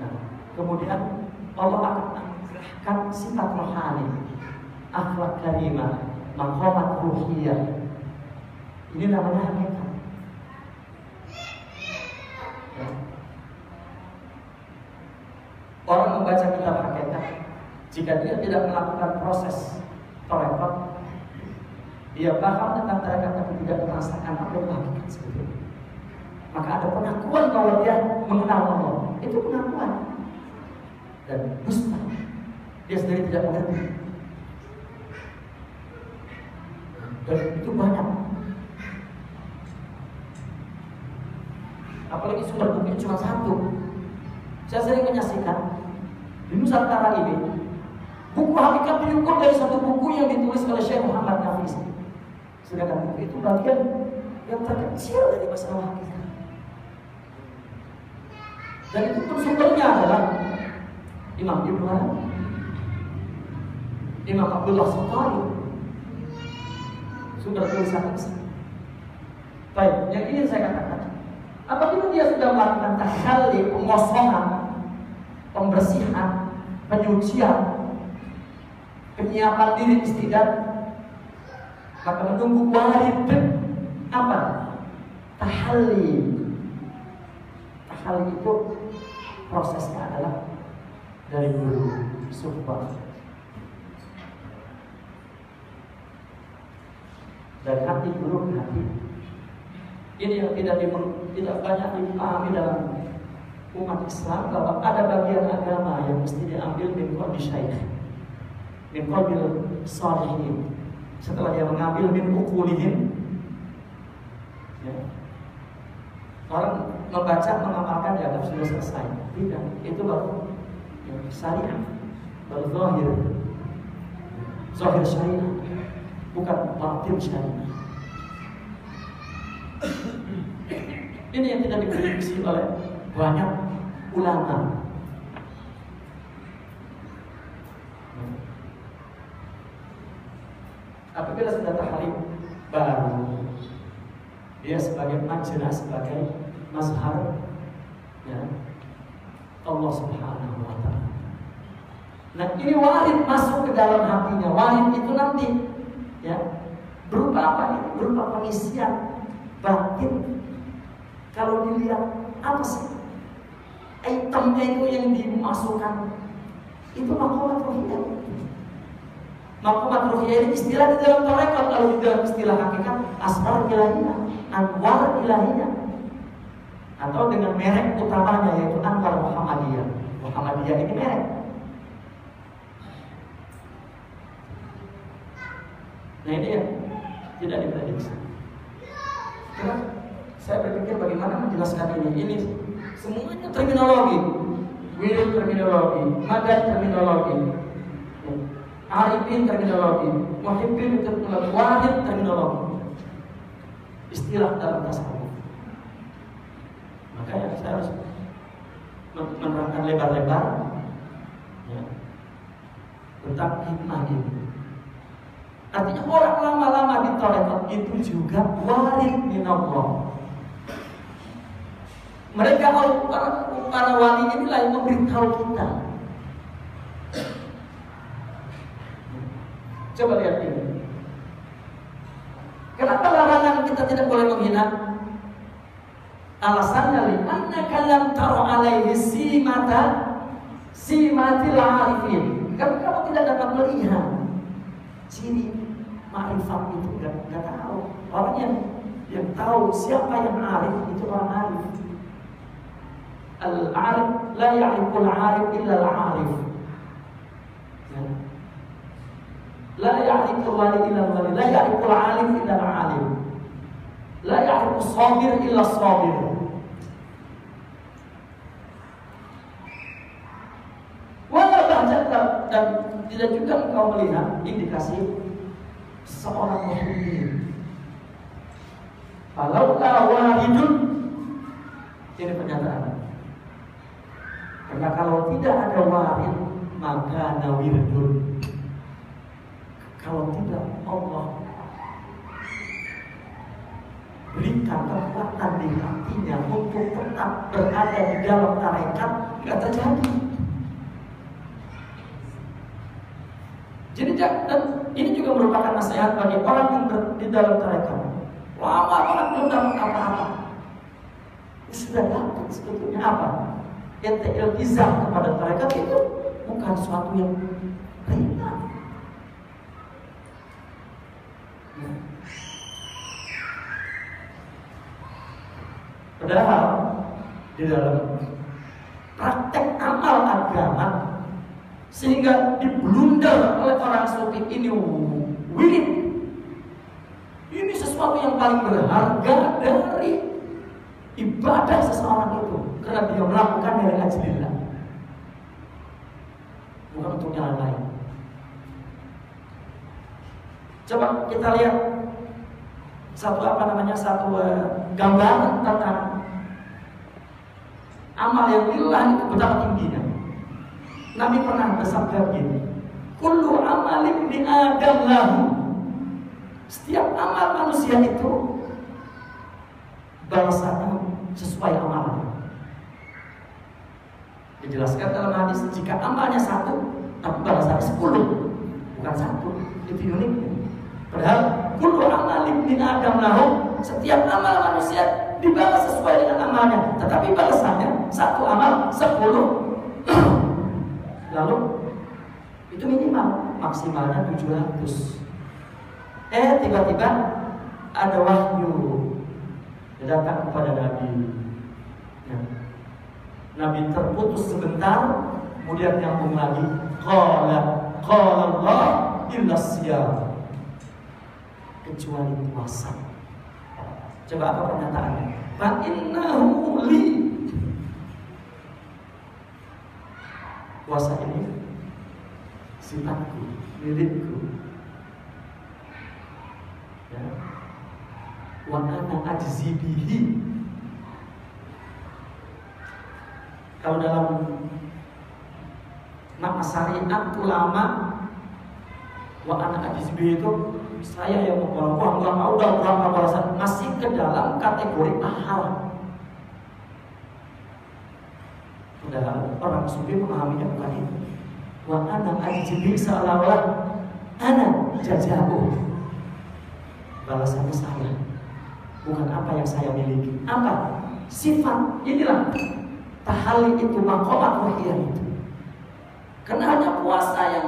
Nah, kemudian Allah akan mengerahkan sifat rohani, akhlak karimah, maqamat ruhiyah. Ini namanya hakikat. Ya. Orang membaca kitab hakikat, jika dia tidak melakukan proses tarekat, dia paham tentang tarekat tapi tidak merasakan apa itu hakikat sebetulnya. Maka ada pengakuan bahwa dia mengenal Allah. Itu pengakuan. Dan mustahil dia sendiri tidak mengerti. Dan itu banyak. Apalagi sumber bukunya cuma satu. Saya sering menyaksikan di Nusantara ini buku hakikat diukur dari satu buku yang ditulis oleh Syekh Muhammad Nafis. Sedangkan buku itu bagian yang terkecil dari masalah hakikat. Dan itu sumbernya adalah Imam Ibnu Arabi, Imam Abdullah Saqali. Sumber tulisan itu. Baik, yang ini saya katakan, apabila dia sudah melakukan tahalli, pengosongan, pembersihan, penyucian, penyiapan diri istidad, maka menunggu warid apa? Tahalli. Tahalli itu prosesnya adalah dari guru suhbah, dari hati guru ke hati. Ini yang tidak banyak dipahami dalam umat Islam, bahwa ada bagian agama yang mesti diambil min qalbi syaikh, min qalbi shalihin. Setelah dia mengambil min uqulihim, ya, orang membaca, mengamalkan, dianggap sudah selesai. Tidak, itu baru ya, syariah, baru zahir syariah, bukan batin syariah. Ini yang tidak diprediksi oleh banyak ulama. Apabila sudah tahlil baru, dia sebagai majna, sebagai mazhar, ya, Allah Subhanahu wa Ta'ala. Nah, ini warid masuk ke dalam hatinya. Warid itu nanti ya berupa apa? Berupa pengisian batin. Kalau dilihat apa sih itemnya itu yang dimasukkan, itu maqamat ruhiyah. Maqamat ruhiyah ini istilah di dalam tarekat. Kalau di dalam istilah hakikat, asrar ilahiyah, anwar ilahiyah, atau dengan merek utamanya yaitu Anwar Muhammadiyah. Muhammadiyah ini merek. Nah, ini ya tidak diprediksi. Karena saya berpikir bagaimana menjelaskan ini. Ini semuanya terminologi. Wirid terminologi, madad terminologi, arifin terminologi, muhibbin terminologi, wahid terminologi. Istilah dalam tasawuf. Makanya saya harus menerangkan lebar-lebar ya, tentang hikmah ini. Artinya orang lama-lama di tarekat itu juga warid minallah. Mereka para wali inilah yang memberitahu kita. Coba lihat ini. Kenapa larangan kita tidak boleh menghina? Alasannya li'annaka lam tara alaihi simatil arifin. Karena kamu tidak dapat melihat ciri ma'rifat itu, enggak tahu. Orang yang tahu siapa yang arif itu orang arif. Al-arif la ya'riful arif illa al-arif. La ya'riful wali illa al-wali, la ya'riful alim illa al-alim. La ya'rifus sabir illa as-sabir. Wala bahjata, dan tidak juga engkau melihat indikasi seorang mu'min. Kalau waridun, ini pernyataan. Karena kalau tidak ada warid, maka nawirdun. Kalau tidak, Allah berikan kekuatan di hatinya untuk tetap berada di dalam tarekat, tidak terjadi. Jadi dan ini juga merupakan nasihat bagi orang yang di dalam tarekat. Lama banget belum dapat apa-apa. Sudah dapat sebetulnya apa? Iltizam kepada tarekat itu bukan suatu yang ringan. Padahal di dalam praktek amal agama, sehingga diblunder oleh orang sufi ini wirid. Ini sesuatu yang paling berharga dari ibadah seseorang itu, karena dia melakukan dari ajlillah, bukan untuk yang lain. Coba kita lihat satu gambaran tentang amal yang lillah itu betapa tingginya. Nabi pernah bersabda begini, kullu amal ibni Adam lahu. Setiap amal manusia itu balasannya sesuai amalnya. Dijelaskan dalam hadis, jika amalnya 1, tapi balasannya 10, bukan 1. Itu unik. Padahal kullu amal ibni Adam lahu, setiap amal manusia dibalas sesuai dengan amalnya, tetapi balasannya 1 amal 10. Lalu itu minimal, maksimalnya 700. Tiba-tiba ada wahyu datang kepada Nabi. Ya. Nabi terputus sebentar, kemudian nyambung lagi. Qala Allah illa siyam, kecuali puasa. Coba apa pernyataannya? Fa innahu li, puasa ini sifatku, milikku. Ya. Wa ana ajzi bihi. Kalau dalam makna syariat ulama, wa ana ajzi bihi itu saya yang memperlakukan udah berapa masih ke dalam kategori mahal. Padahal orang sufi memahaminya bukan itu. Wa ana ajli, seolah-olah ana jazahu. Balasannya saya, bukan apa yang saya miliki. Apa? Sifat. Inilah tahalli itu, maqamat wahiyah itu. Karena hanya puasa yang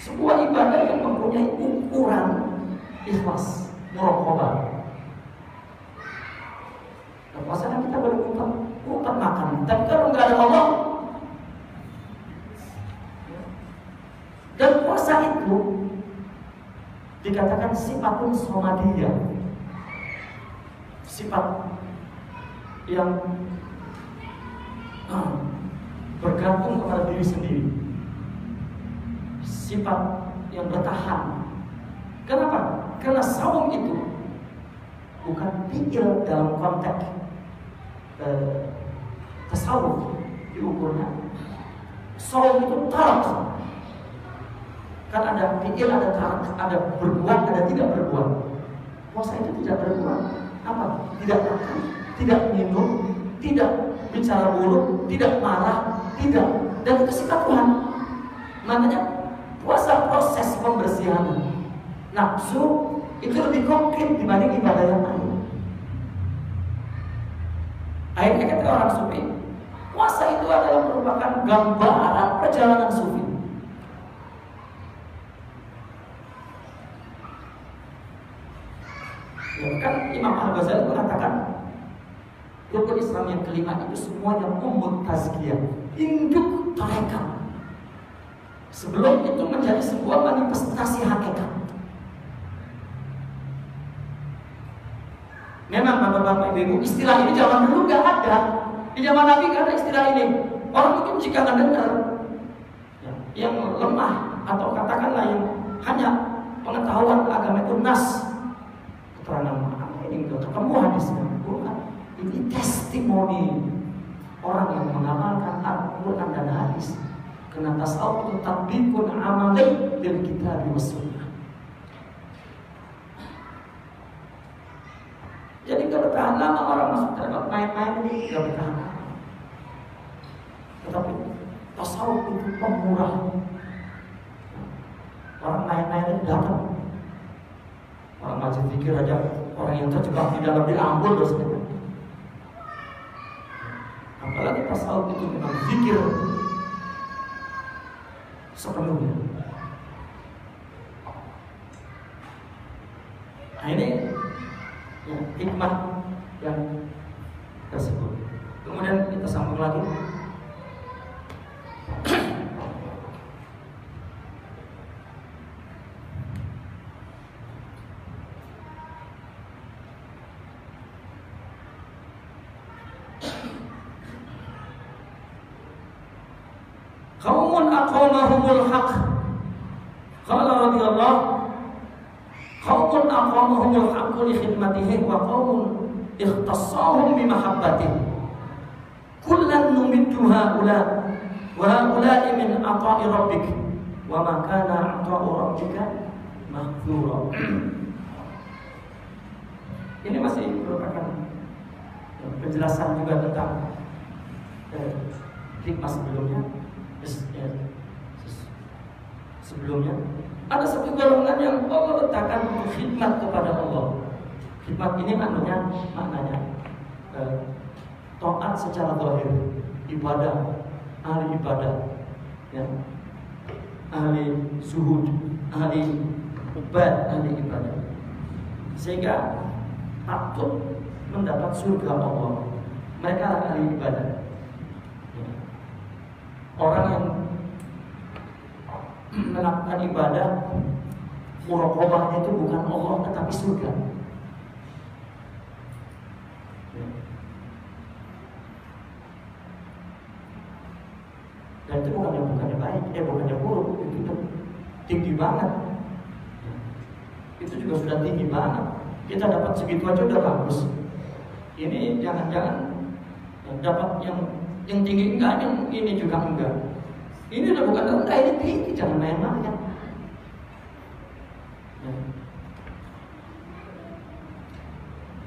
sebuah ibadah yang mempunyai ukuran ikhlas, muraqabah. Nah, puasa kan kita baru ngumpet makan, tapi kalau nggak ada Allah. Dan puasa itu dikatakan sifatun somadiyah, sifat yang bergantung kepada diri sendiri, sifat yang bertahan. Kenapa? Karena saum itu bukan fi'il dalam konteks tasawuf diukurnya. Saum itu tarak. Kan ada fi'il, ada tarak, ada berbuat, ada tidak berbuat. Puasa itu tidak berbuat. Apa? Tidak makan, tidak minum, tidak bicara buruk, tidak marah, tidak. Dan itu sifat Tuhan. Makanya puasa proses pembersihan nafsu itu lebih konkret dibanding ibadah yang lain. Akhirnya kata orang sufi, puasa itu adalah merupakan gambaran perjalanan sufi. Ya, kan Imam Al-Ghazali mengatakan rukun Islam yang kelima itu semuanya tazkiyah, induk tarekat. Sebelum itu menjadi sebuah manifestasi hakikat. Memang bapak-bapak ibu, istilah ini zaman dulu gak ada. Di zaman Nabi gak ada istilah ini. Orang mungkin jika nggak dengar yang lemah atau katakanlah yang hanya pengetahuan agama itu nas, keterangan ini enggak ketemu hadisnya. Bukan. Ini testimoni orang yang mengamalkan Al-Quran dan hadis. Karena tasawuf itu tatbiqun amali lil kitab was sunnah. Jadi kalau bertahan lama orang masuk dalam main-main ini tidak bertahan. Tetapi tasawuf itu pemurah. Orang main-main itu datang. Orang macam pikir aja orang yang terjebak di dalam diambul dosanya. Apalagi tasawuf itu memang zikir sepenuhnya. Nah ini ya, hikmah yang tersebut. Kemudian kita sambung lagi. Qaumun aqamahumul haq. Qala radhiyallahu qaumun aqamahumul haq li khidmatihi wa qaumun ikhtassahum bi mahabbatihi. Kullan numiddu haula wa haula'i min ata'i rabbik wa ma kana ata'u rabbika mahdzura. Ini masih merupakan penjelasan juga tentang hikmah sebelumnya. Sebelumnya ada satu golongan yang Allah letakkan untuk khidmat kepada Allah. Khidmat ini maknanya taat secara zahir, ibadah, ahli ibadah, ya, ahli zuhud, ahli ubad, ahli ibadah, sehingga patut mendapat surga Allah. Mereka adalah ahli ibadah. Orang yang melakukan ibadah, muraqabahnya itu bukan Allah tetapi surga. Dan itu bukannya baik, bukannya buruk, itu tinggi banget. Itu juga sudah tinggi banget. Kita dapat segitu aja udah bagus. Ini jangan-jangan dapat yang tinggi enggak, yang ini juga enggak. Ini udah bukan rendah, ini tinggi, jangan main-main.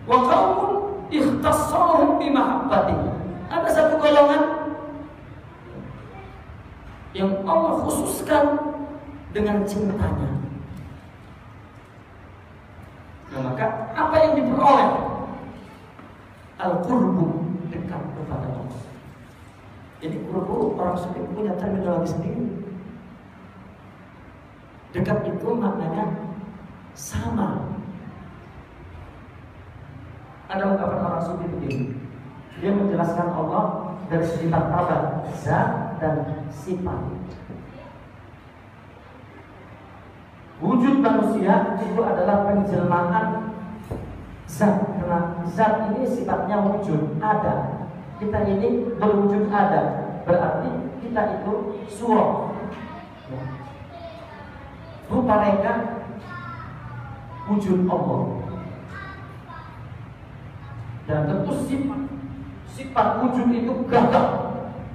Wa qaumun ikhtassahum bi mahabbatihi. Ada satu golongan yang Allah khususkan dengan cintanya. Nah, maka apa yang diperoleh? Al-qurbu, dekat kepada Allah. Jadi qurbu orang sufi punya terminologi sendiri. Dekat itu maknanya sama. Ada ungkapan orang sufi begini. Dia menjelaskan Allah dari segi martabat, zat dan sifat. Wujud manusia itu adalah penjelmaan zat. Karena zat ini sifatnya wujud, ada. Kita ini berwujud ada, berarti kita itu surah. Rupa reka wujud Allah. Dan tentu sifat wujud itu gagah,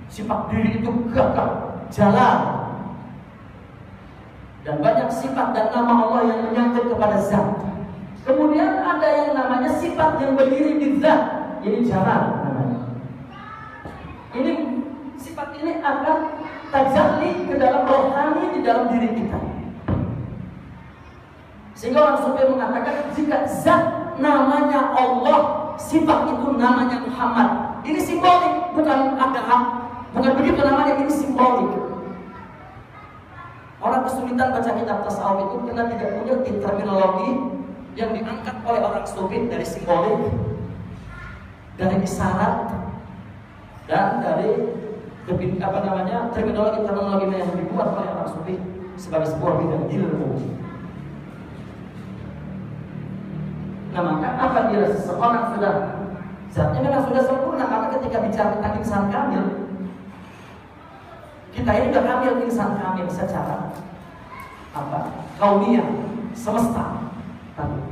sifat diri itu gagah, jalan. Dan banyak sifat dan nama Allah yang menyangkut kepada zat. Kemudian ada yang namanya sifat yang berdiri di zat, ini jalan namanya. Ini sifat ini akan tajalli ke dalam rohani di dalam diri kita. Sehingga orang sufi mengatakan jika zat namanya Allah, sifat itu namanya Muhammad. Ini simbolik, bukan agama, bukan begitu namanya, ini simbolik. Orang kesulitan baca kitab tasawuf itu karena tidak punya terminologi yang diangkat oleh orang sufi dari simbolik, dari isyarat, dan dari terminologi yang dibuat oleh orang sufi sebagai sebuah bidang ilmu. Nah, maka apabila seseorang sudah zatnya memang sudah sempurna, maka ketika bicara tentang insan kamil, kita ini sudah kamil, insan kamil secara kauniyah, semesta. Tapi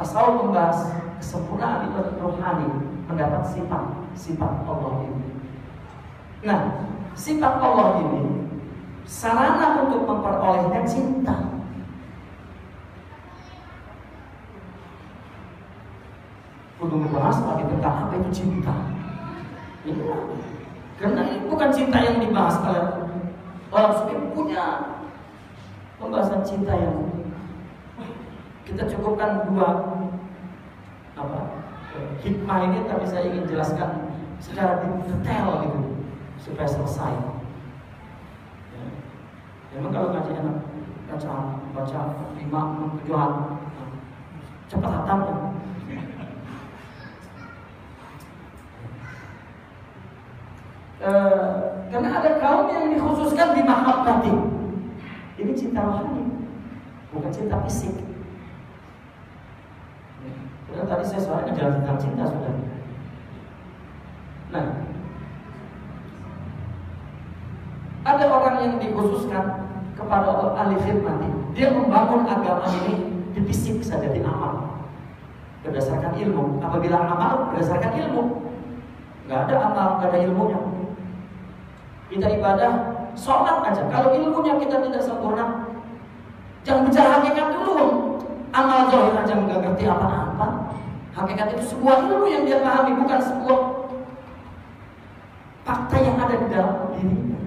tasawuf membahas kesempurnaan itu rohani, mendapat sifat Allah ini. Nah, sifat Allah ini sarana untuk memperolehnya cinta. Untuk membahas lagi tentang apa itu cinta. Ya, karena ini bukan cinta yang dibahas oleh orang sufi, punya pembahasan cinta yang kita cukupkan dua hikmah ini, tapi saya ingin jelaskan secara detail gitu supaya selesai. Ya, memang kalau ngaji enak baca 5-7 hari cepat hatamnya. Karena ada kaum yang dikhususkan di mahabbati. Ini cinta rohani, bukan cinta fisik. Karena tadi saya soalnya jelas tentang cinta sudah. Nah, ada orang yang dikhususkan kepada ahli khidmat. Dia membangun agama ini di fisik saja, di amal, berdasarkan ilmu. Apabila amal berdasarkan ilmu, nggak ada amal, nggak ada ilmunya. Kita ibadah, sholat aja. Kalau ilmunya kita tidak sempurna, jangan bicara hakikat dulu. Amal zahir aja nggak ngerti apa-apa. Hakikat itu sebuah ilmu yang dia pahami, bukan sebuah fakta yang ada di dalam dirinya.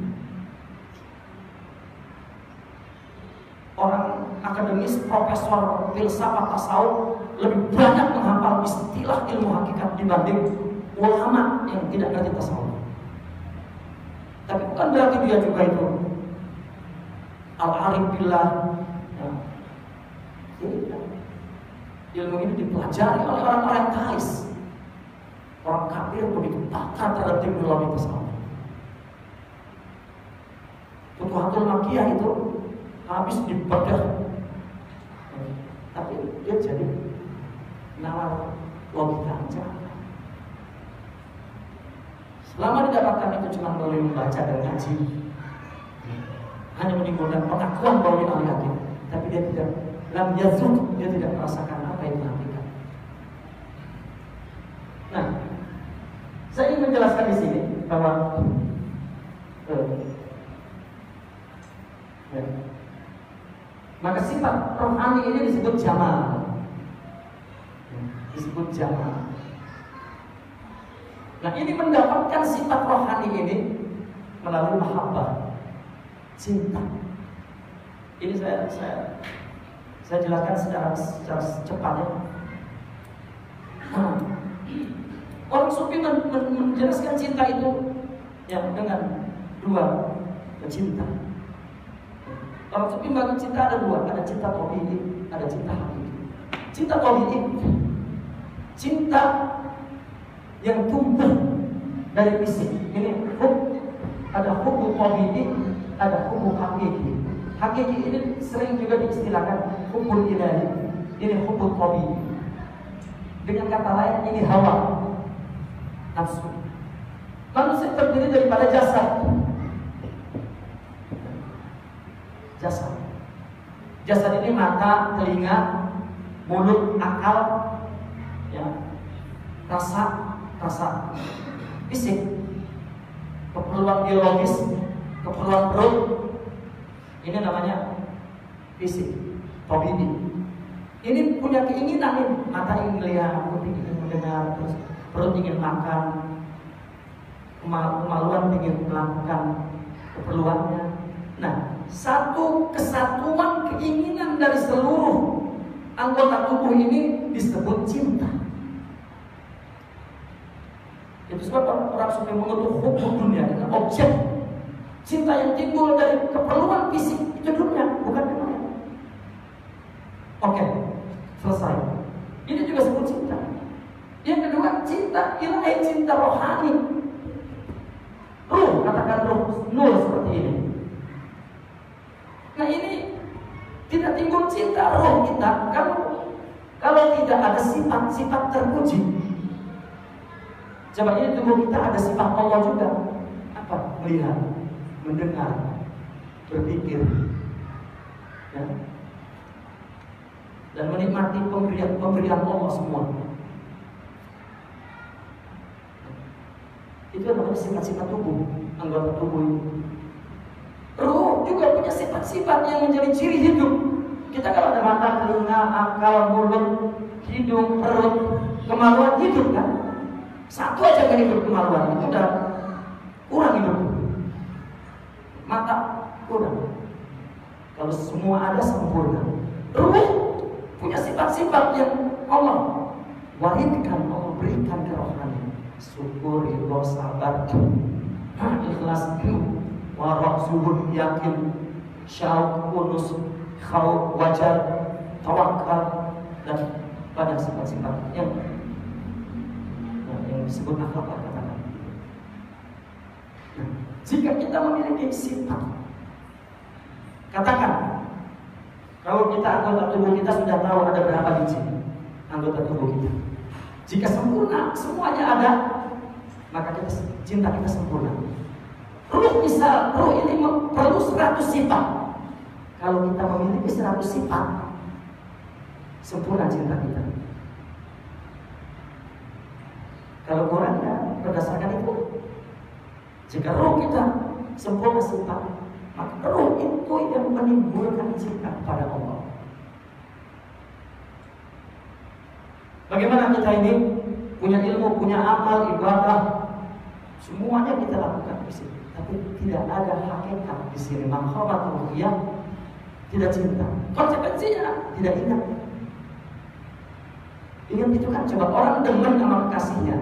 Orang akademis, profesor filsafat tasawuf lebih banyak menghafal istilah ilmu hakikat dibanding ulama yang tidak ngerti tasawuf. Tapi bukan berarti dia juga itu al-arif billah. Ilmu ini dipelajari oleh orang-orang kalis. Orang kafir begitu pakar terhadap teknologi tasawuf. Futuhatul Makkiyah itu habis dibedah, tapi dia jadi nalar logika aja. Selama didapatkan itu cuma melalui membaca dan ngaji, hanya menimbulkan pengakuan bahwa dia ahli hadis, tapi dia tidak lam yazuk, dia tidak merasakan apa itu hakikat. Nah, saya ingin menjelaskan di sini bahwa maka sifat rohani ini disebut jamal, disebut jamal. Nah, ini mendapatkan sifat rohani ini melalui mahabbah. cinta. Ini saya jelaskan secara cepat ya. Nah, orang sufi menjelaskan cinta itu ya dengan dua cinta. Orang sufi bagi cinta ada dua, ada cinta tabi'i, ada cinta hakiki. Cinta tabi'i, cinta yang tumbuh dari fisik. Ini ada hukum tabi'i, ada hukum hakiki. Hakiki ini sering juga diistilahkan hukum ilahi. Ini hukum tabi'i. Dengan kata lain ini hawa, nafsu. Manusia terdiri daripada jasad. Jasad ini mata, telinga, mulut, akal, ya, rasa fisik, keperluan biologis, keperluan perut. Ini namanya fisik, tabi'i. Ini punya keinginan nih, mata ingin melihat, kuping ingin mendengar, terus perut ingin makan, kemaluan ingin melakukan keperluannya. Nah, satu kesatuan keinginan dari seluruh anggota tubuh ini disebut cinta. Itu sebab orang sufi mengutuk hukum dunia dengan objek. Cinta yang timbul dari keperluan fisik itu dunia, bukan dunia. Oke, selesai. Ini juga disebut cinta. Yang kedua, cinta ilahi, cinta rohani. Ruh, katakan ruh, nur seperti ini. Nah ini tidak timbul cinta roh kita kalau tidak ada sifat-sifat terpuji. Coba ini tubuh kita ada sifat Allah juga. Apa? Melihat, mendengar, berpikir, ya, dan menikmati pemberian Allah semua. Itu adalah sifat-sifat tubuh, anggota tubuh ini. Ruh juga punya sifat-sifat yang menjadi ciri hidup. Kita kalau ada mata, telinga, akal, mulut, hidung, perut, kemaluan, hidup kan? Satu aja kan hidup kemaluan, itu udah kurang hidup. Mata kurang. Kalau semua ada sempurna. Ruh punya sifat-sifat yang Allah wariskan, Allah berikan ke rohani. Syukur, ridho, sabar, ikhlas, warok, zuhud, yakin, syauq, unus, khauf, wajar, tawakal, dan pada sifat-sifat yang disebut akhlak katakan. Jika kita memiliki sifat, katakan, kalau kita anggota tubuh kita sudah tahu ada berapa biji anggota tubuh kita. Jika sempurna, semuanya ada, maka cinta kita sempurna. Ruh misal, ruh ini perlu 100 sifat. Kalau kita memiliki 100 sifat, sempurna cinta kita. Kalau kurang ya berdasarkan itu. Jika ruh kita sempurna sifat, maka ruh itu yang menimbulkan cinta kepada Allah. Bagaimana kita ini punya ilmu, punya amal, ibadah, semuanya kita lakukan di sini, tapi tidak ada hakikat di sini. Makhabat ruhiyah, tidak cinta. Konsekuensinya tidak ingat. Ingat itu kan coba orang demen sama kekasihnya.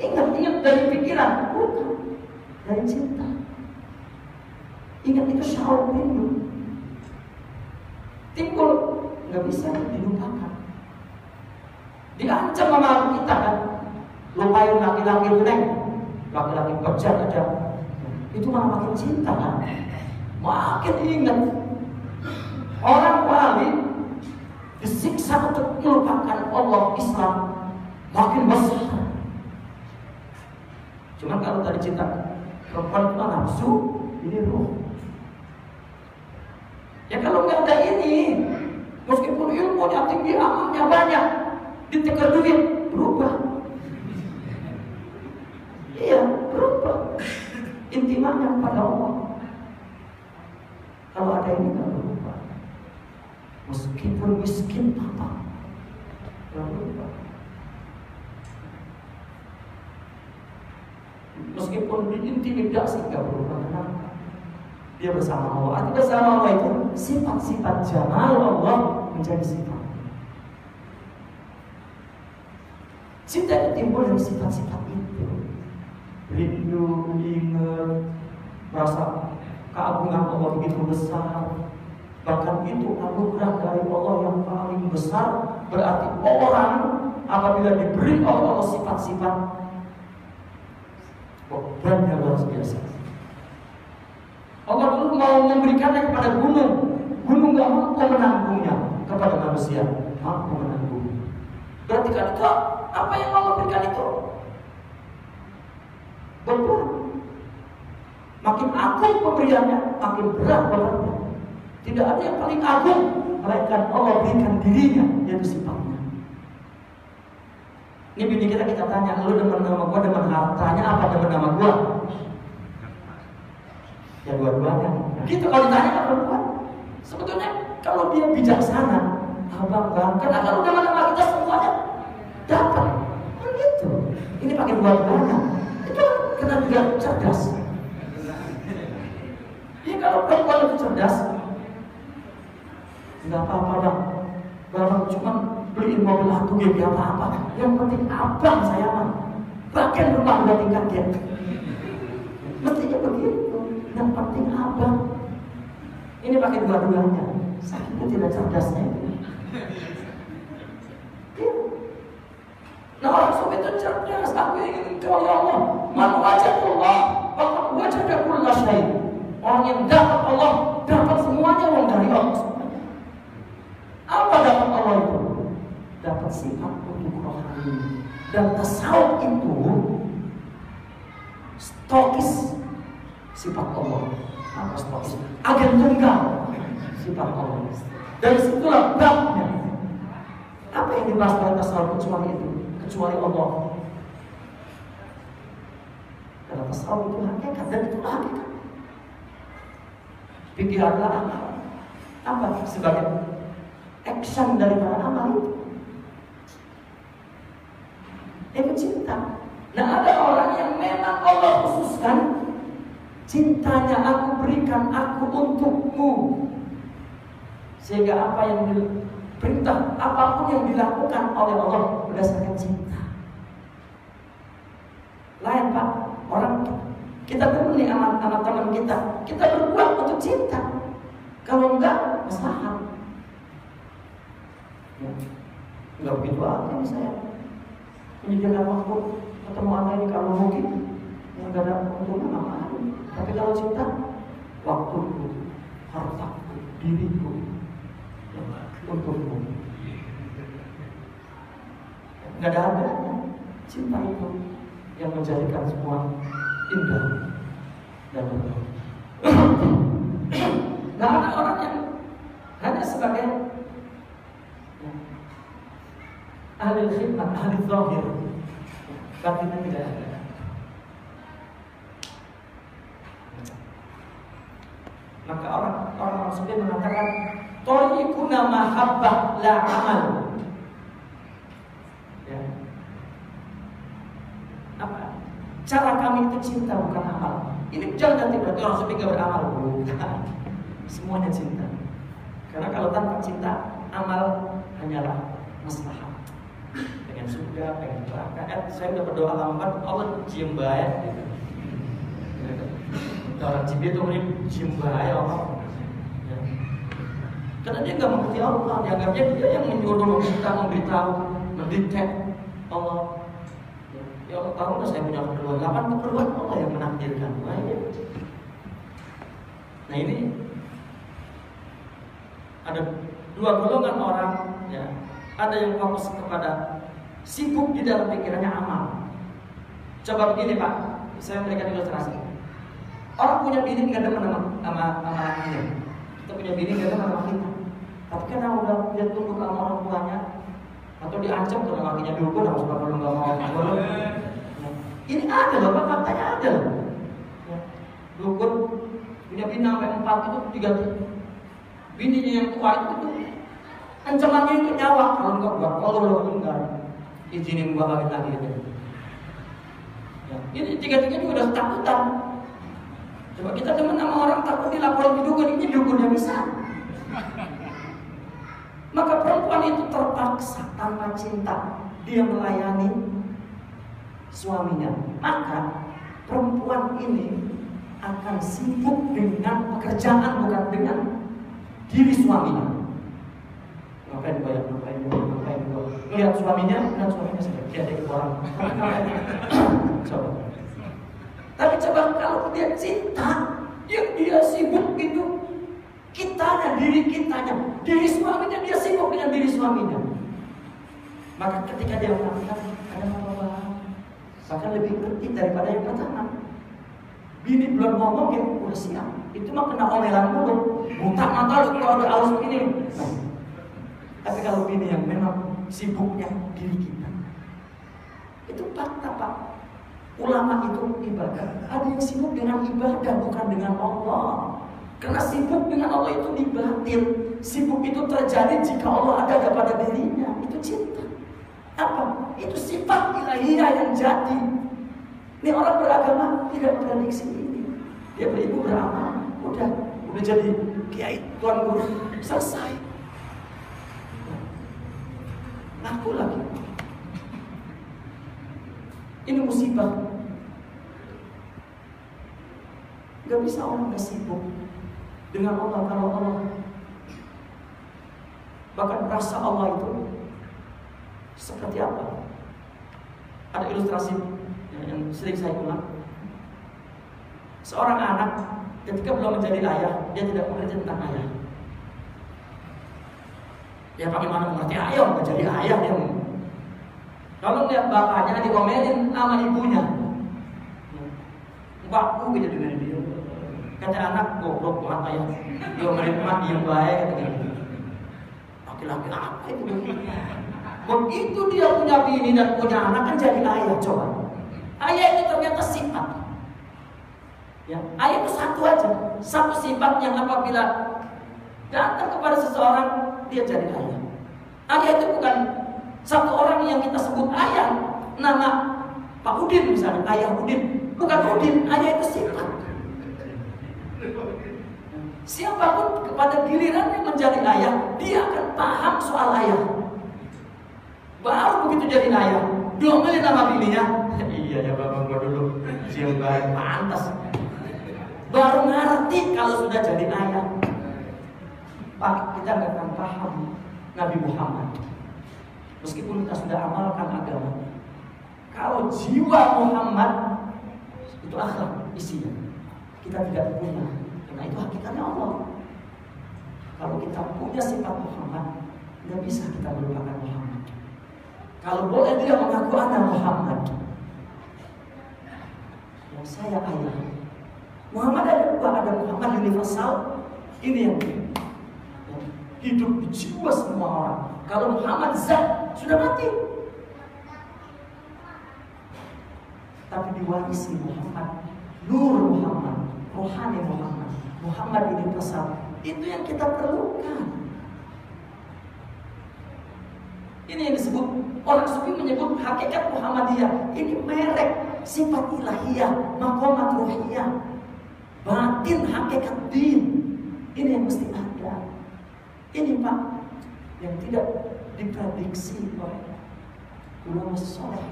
Ingat dari pikiran, bukan dari cinta. Ingat itu syauq rindu. Timbul, nggak bisa dilupakan. Diancam sama kita kan, lupain laki-laki itu, laki-laki bejat aja. Itu malah makin cinta kan, makin ingat. Orang wali disiksa untuk melupakan Allah, Islam, makin besar. Cuma kalau tadi cinta perempuan itu nafsu, ini ruh. Ya kalau nggak ada ini, meskipun ilmunya tinggi, amalnya banyak, ditekan duit, berubah. Iya, berubah. Intimannya kepada Allah. Kalau ada ini nggak berubah. Meskipun miskin apa, nggak berubah. Meskipun diintimidasi nggak berubah. Kenapa? dia bersama Allah. Arti bersama Allah itu sifat-sifat jamal Allah menjadi sifat. Cinta itu timbul dari sifat-sifat itu. Rindu, ingat, merasa keagungan Allah begitu besar. Bahkan itu anugerah dari Allah yang paling besar. Berarti orang apabila diberi oleh Allah sifat-sifat, bebannya luar biasa. Allah dulu mau memberikannya kepada gunung, gunung gak mampu menanggungnya. Kepada manusia mampu menanggungnya. Berarti kan itu apa yang Allah berikan itu beban. Makin agung pemberiannya, makin berat bebannya. Tidak ada yang paling agung melainkan Allah berikan dirinya, yaitu sifatnya. Ini bini kita tanya, lu demen nama gua, demen hartanya apa demen nama gua? Ya dua-duanya. Gitu kalau ditanya apa perempuan? Sebetulnya kalau dia bijaksana, abang karena udah nama kita semuanya dapat. Kan gitu. Ini pakai dua-duanya. Itu karena dia cerdas. Ya kalau perempuan itu cerdas, nggak apa-apa bang. Bang cuma beliin mobil aku gak apa-apa. Yang penting abang saya mah. Bahkan rumah udah tingkat dia. Mestinya begitu. Yang penting abang. Ini pakai dua-duanya. Sakitnya tidak cerdasnya. Nah orang suami itu cerdas. Aku ingin engkau ya Allah. Man wajadullah faqad wajada kulla syai'. Orang yang dapat Allah dapat semuanya orang dari Allah. Apa dapat Allah itu? Dapat sifat untuk rohani. Dan tasawuf itu stokis sifat Allah. Apa stokis? Agen tunggal sifat Allah. Dari situlah babnya. Apa yang dibahas dalam tasawuf kecuali itu? Kecuali Allah. Karena tasawuf itu hakikat dan itu hakikat. Pikir adalah apa? Sebagai action daripada amal itu. Itu cinta. Nah ada orang yang memang Allah khususkan cintanya aku berikan aku untukmu. Sehingga apa yang diperintah, apapun yang dilakukan oleh Allah berdasarkan cinta. Lain Pak, orang kita beri amat teman kita berbuat untuk cinta. Kalau enggak, masalah. Ya. Enggak begitu aja misalnya. Menyediakan waktu ketemu anak ini kalau mungkin yang enggak ada untungnya ngapain. Tapi kalau cinta, waktuku, hartaku, diriku, ya, untukmu. Enggak ada harganya. Cinta itu yang menjadikan semua indah dan betul. Nah ada orang yang hanya sebagai ahli khidmat, ahli zahir, batinnya tidak ada. Maka orang seperti mengatakan thariquna mahabbah la amal. Ya. Apa? Cara kami itu cinta bukan amal. Ini jangan nanti berarti orang seperti gak beramal. Bukan. Semuanya cinta. Karena kalau tanpa cinta, amal hanyalah maslahat. Pengen surga, pengen neraka. Saya udah berdoa lama, Allah cium baik. Gitu. Orang Cibi itu cium baik Allah. Ya. Karena dia nggak mengerti Allah, dianggapnya dia yang menyuruh kita memberitahu, mendetek Allah. Ya Allah tahu nggak saya punya keperluan. Kapan keperluan Allah yang menakdirkan? Nah ini ada dua golongan orang, ya. Ada yang fokus kepada sibuk di dalam pikirannya amal. Coba begini Pak, saya memberikan ilustrasi. Orang punya bini nggak demen sama lakinya. Kita punya bini nggak demen sama kita. Tapi karena udah dia tunduk sama orang tuanya, atau diancam karena lakinya dulu pun harus bakal nggak mau. Ini ada loh, faktanya ada. Dukun punya bini sampai 4 itu diganti. Bininya yang tua itu ancamannya itu nyawa. Kalau enggak buat kalau enggak izinin gua kawin lagi gitu. Ya, ini tiga-tiganya juga udah ketakutan. Coba kita teman sama orang takut dilaporin ke dukun, ini dukunnya bisa. Maka perempuan itu terpaksa tanpa cinta dia melayani suaminya. Maka perempuan ini akan sibuk dengan pekerjaan, bukan dengan diri suaminya. Ngapain lihat suaminya sedang dia ada orang. Coba. Tapi coba kalau dia cinta, dia sibuk gitu. Kitanya, diri kitanya, diri suaminya, dia sibuk dengan diri suaminya. Maka ketika dia mengatakan ada apa-apa, bahkan lebih ngerti daripada yang pertama. Bini belum ngomong ya udah siap. Itu mah kena omelan mulu. Buta mata lu kalau ada alus begini. Tapi kalau bini yang memang sibuknya diri kita, itu fakta Pak. Ulama itu ibadah. Ada yang sibuk dengan ibadah bukan dengan Allah. Karena sibuk dengan Allah itu di batin. Sibuk itu terjadi jika Allah ada pada dirinya. Itu cinta. Apa? Itu sifat ilahiyah yang jadi. Ini orang beragama tidak prediksi ini. Dia beribu beramal, udah jadi kiai, tuan guru, selesai. Ngaku lagi. Ini musibah. Gak bisa orang gak sibuk dengan Allah kalau Allah. Bahkan rasa Allah itu seperti apa? Ada ilustrasi yang sering saya ulang. Seorang anak ketika belum menjadi ayah, dia tidak mengerti tentang ayah. Ya bagaimana mengerti ayah, menjadi ayah dia. Kalau lihat bapaknya diomelin sama ibunya, bapakku gitu dengan dia. Kata anak, goblok banget ayah. Diomelin emak yang baik kata dia. Laki-laki apa itu? Begitu dia punya bini dan punya anak kan jadi ayah. Coba. Ayah itu ternyata sifat. Ya, ayah itu satu aja, satu sifat yang apabila datang kepada seseorang dia jadi ayah. Ayah itu bukan satu orang yang kita sebut ayah, nama Pak Udin misalnya, ayah Udin, bukan Udin, ayah itu sifat. Siapapun kepada gilirannya menjadi ayah, dia akan paham soal ayah. Baru begitu jadi ayah, diomelin nama bininya. Iya ya bapak gua dulu siang baik pantas. Baru ngerti kalau sudah jadi ayah. Pak, kita nggak akan paham Nabi Muhammad. Meskipun kita sudah amalkan agama, kalau jiwa Muhammad itu akhlak isinya kita tidak punya. Karena itu hakikatnya Allah. Kalau kita punya sifat Muhammad, nggak bisa kita melupakan Muhammad. Kalau boleh dia mengaku anak Muhammad, yang saya ayah. Muhammad ada dua, ada Muhammad universal, ini yang hidup di jiwa semua orang. Kalau Muhammad zat sudah mati, tapi diwarisi Muhammad, nur Muhammad, rohani Muhammad, Muhammad universal. Itu yang kita perlukan. Ini yang disebut, orang sufi menyebut hakikat Muhammadiyah. Ini merek sifat ilahiyah, maqamat ruhiyah, batin hakikat din. Ini yang mesti ada. Ini Pak yang tidak diprediksi oleh ulama soleh.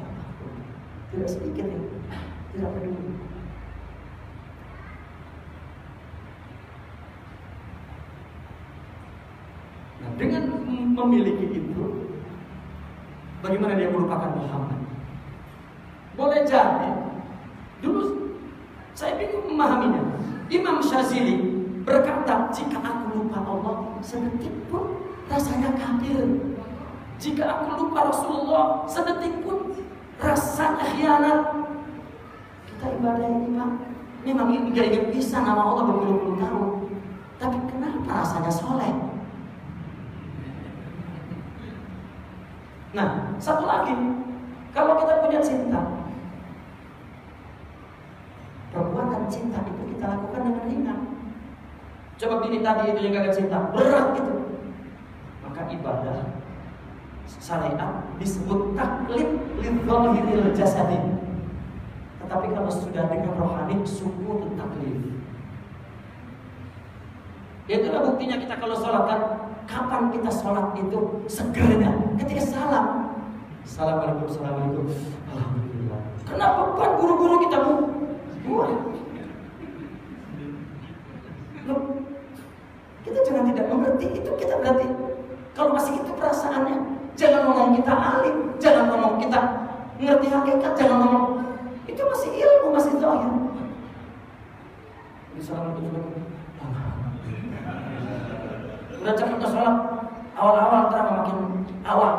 Tidak sedikit ini, tidak peduli. Nah, dengan memiliki itu, bagaimana dia melupakan Muhammad? Boleh jadi, dulu saya bingung memahaminya. Imam Syazili berkata, jika aku lupa Allah sedetik pun rasanya kafir. Jika aku lupa Rasulullah sedetik pun rasanya khianat. Kita ibadah ini Pak, memang ingat bisa nama Allah berpuluh-puluh tahun, tapi kenapa rasanya soleh? Nah, satu lagi, kalau kita punya cinta, perbuatan cinta itu kita lakukan dengan ringan. Coba bini tadi itu yang gak cinta, berat itu. Maka ibadah syariat disebut taklif lidhahiril jasadi. Tetapi kalau sudah dengan rohani, sukun taklif. Itulah buktinya kita kalau sholat kan. Kapan kita sholat itu segera ketika salam. Assalamualaikum, assalamualaikum. Alhamdulillah. Kenapa bukan guru-guru kita buat? Kita jangan tidak mengerti itu, kita berarti kalau masih itu perasaannya, jangan ngomong kita alim, jangan ngomong kita ngerti hakikat, jangan ngomong itu masih ilmu, masih zahir. Assalamualaikum. Udah cepat sholat, awal-awal terang makin awal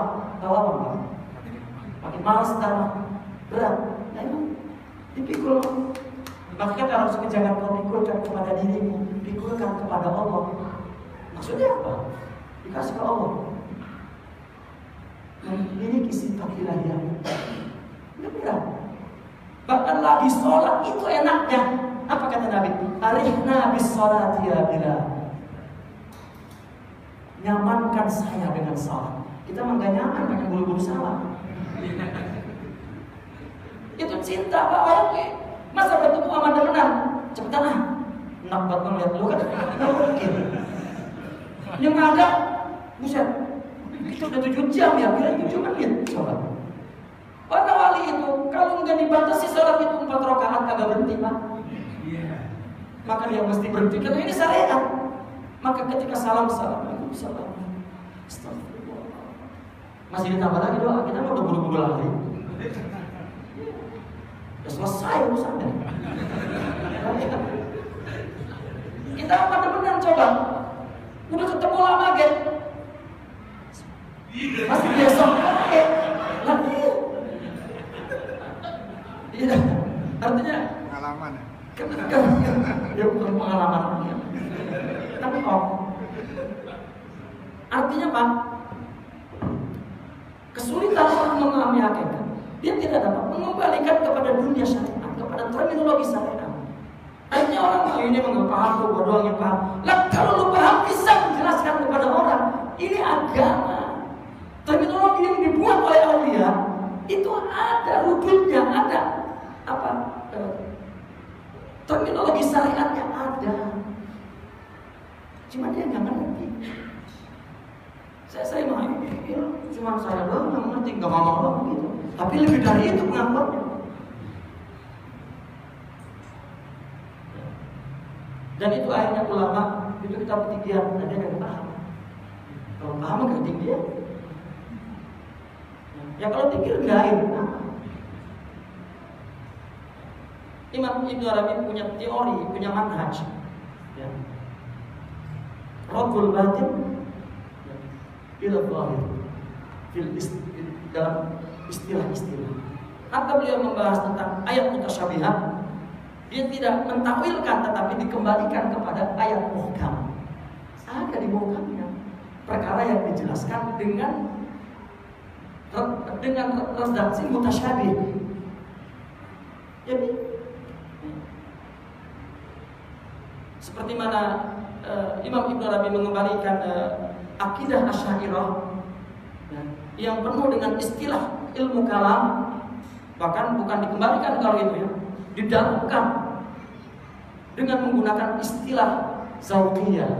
makin malas terang berat. Nah itu dipikul. Maka kita harus jangan kau pikulkan kepada dirimu, pikulkan kepada Allah. Maksudnya apa? Dikasih ke Allah. Memiliki sifat ilahiyah. Itu berat. Bahkan lagi sholat itu enaknya. Apa kata Nabi? Arihna bis sholati ya Bilal. Nyamankan saya dengan salat. Kita mah gak nyaman pengen buru-buru salat. Itu cinta Pak Oke. Masa bertemu sama temenan cepetan ah. Enak banget ngeliat lu kan. Gak mungkin. Yang ada buset. Kita udah 7 jam ya, kira 7 menit sholat. Para wali itu kalau nggak dibatasi sholat itu 4 rakaat kagak berhenti Pak. Maka dia mesti berhenti karena ini syariat. Maka ketika salam astagfirullah. Masih ditambah lagi doa, kita mau udah buru-buru lari. Udah selesai urusannya. Kita apa benar coba? Udah ketemu lama kan? Masih besok lagi. Iya. Artinya pengalaman. Ya bukan pengalaman. Tapi artinya Pak, kesulitan orang memahami hakikat, dia tidak dapat mengembalikan kepada dunia syariat, kepada terminologi syariat. Artinya orang ini menganggap paham, gua doang yang paham. Lah kalau lu paham bisa menjelaskan kepada orang, ini agama. Terminologi yang dibuat oleh aulia itu ada rujuknya, ada apa? Terminologi syariatnya ada. Cuma dia nggak ngerti. Saya mah cuma saya doang nggak ngerti, nggak ngomong gitu. Tapi lebih dari itu pengakuannya. Dan itu akhirnya ulama itu kita ketinggian, dan dia nggak paham. Kalau paham nggak ketinggian. Ya kalau tinggi rendahin. Imam Ibnu Arabi punya teori, punya manhaj. Ya. Rabbul batin ila zahir dalam istilah-istilah. Atau beliau membahas tentang ayat mutasyabihat, dia tidak mentakwilkan tetapi dikembalikan kepada ayat muhkam. Ada di muhkamnya perkara yang dijelaskan dengan redaksi mutasyabih. Jadi seperti mana Imam Ibnu Arabi mengembalikan akidah Asy'ariyah yang penuh dengan istilah ilmu kalam, bahkan bukan dikembalikan kalau itu ya, didalamkan dengan menggunakan istilah zauqiyah.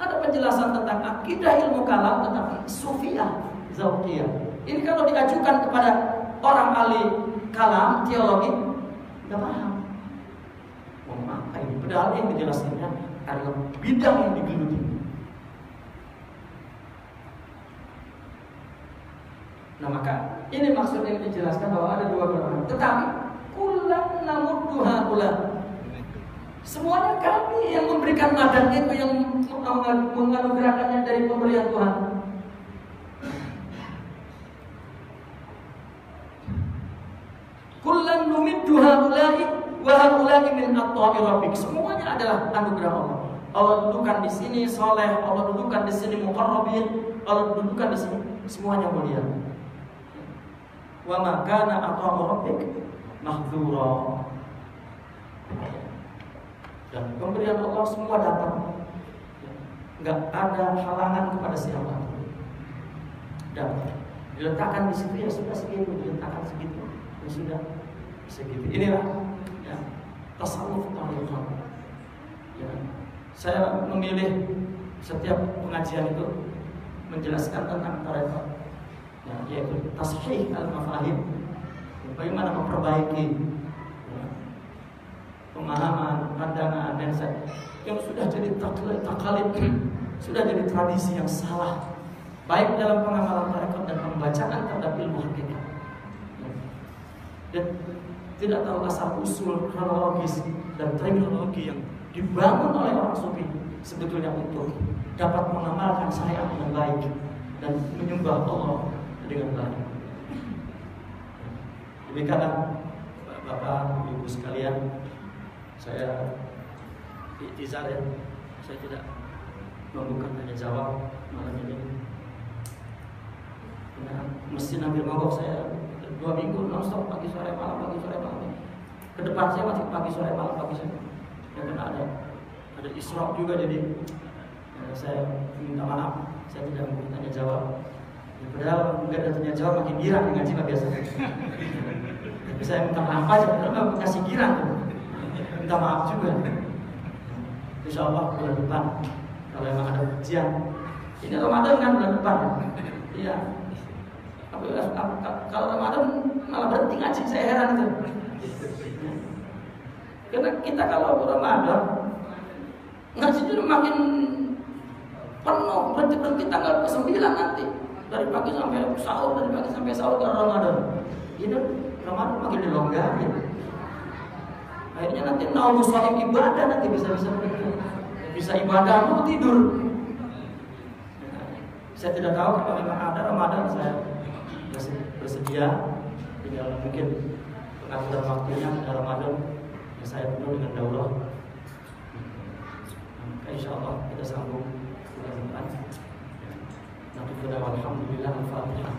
Ada penjelasan tentang akidah ilmu kalam tetapi sufiyah zauqiyah. Ini kalau diajukan kepada orang ahli kalam, teologi, nggak paham. Apa ini? Padahal yang dijelaskannya adalah bidang yang digeluti. Nah maka ini maksud yang dijelaskan bahwa ada 2 golongan. Tetapi kullan namudduha ulah. Semuanya kami yang memberikan madan itu, yang menganugerahkannya dari pemberian Tuhan. Kullan numidduha ulahi wa haula'i min atwa'i rabbik. Semuanya adalah anugerah Allah. Allah dudukan di sini soleh, Allah dudukan di sini muqarrabin, Allah dudukan di sini semuanya mulia. Wa ma kana atwa'u rabbik mahdzura. Dan pemberian Allah semua datang. Enggak ada halangan kepada siapa. Dan diletakkan di situ ya sudah segitu, diletakkan segitu. Ya sudah segitu. Inilah ya, tasawuf tariqah. Ya, saya memilih setiap pengajian itu menjelaskan tentang tarekat, ya, yaitu tashih al-mafahim, bagaimana memperbaiki pemahaman, pandangan, mindset yang sudah jadi takalid, sudah jadi tradisi yang salah, baik dalam pengamalan tarekat dan pembacaan terhadap ilmu hakikat, dan tidak tahu asal usul kronologis dan teknologi yang dibangun oleh orang sufi sebetulnya untuk dapat mengamalkan syariat dengan baik dan menyembah Allah dengan baik. Demikianlah Bapak Ibu sekalian, saya ikhtisar ya, saya tidak membuka tanya jawab malam ini. Nah, mesin hampir mogok saya 2 minggu nonstop, pagi sore malam, pagi sore malam. Ke depan saya masih pagi sore malam, pagi sore. Dan ada isyraq juga, jadi saya minta maaf, saya tidak membuka tanya jawab. Ya, padahal nggak ada tanya jawab makin girang dengan ngaji biasanya. Tapi saya minta maaf aja, padahal nggak kasih girang. Minta maaf juga. Insya Allah bulan depan kalau memang ada ujian, ini Ramadan kan bulan depan, iya. Kalau Ramadan malah berhenti ngaji, saya heran itu. Karena kita kalau Ramadan ngaji itu makin penuh, berarti tanggal ke-9 nanti, dari pagi sampai sahur, dari pagi sampai sahur kalau Ramadan. Ini Ramadan makin dilonggarin. Akhirnya nanti naum sahib ibadah, nanti bisa ibadah mau tidur. Saya tidak tahu kalau memang ada Ramadan, saya bersedia. Tinggal mungkin pengaturan waktunya ada Ramadan, ya saya penuh dengan daurah. Insya Allah kita sambung bulan depan. Alhamdulillah, Al-Fatihah.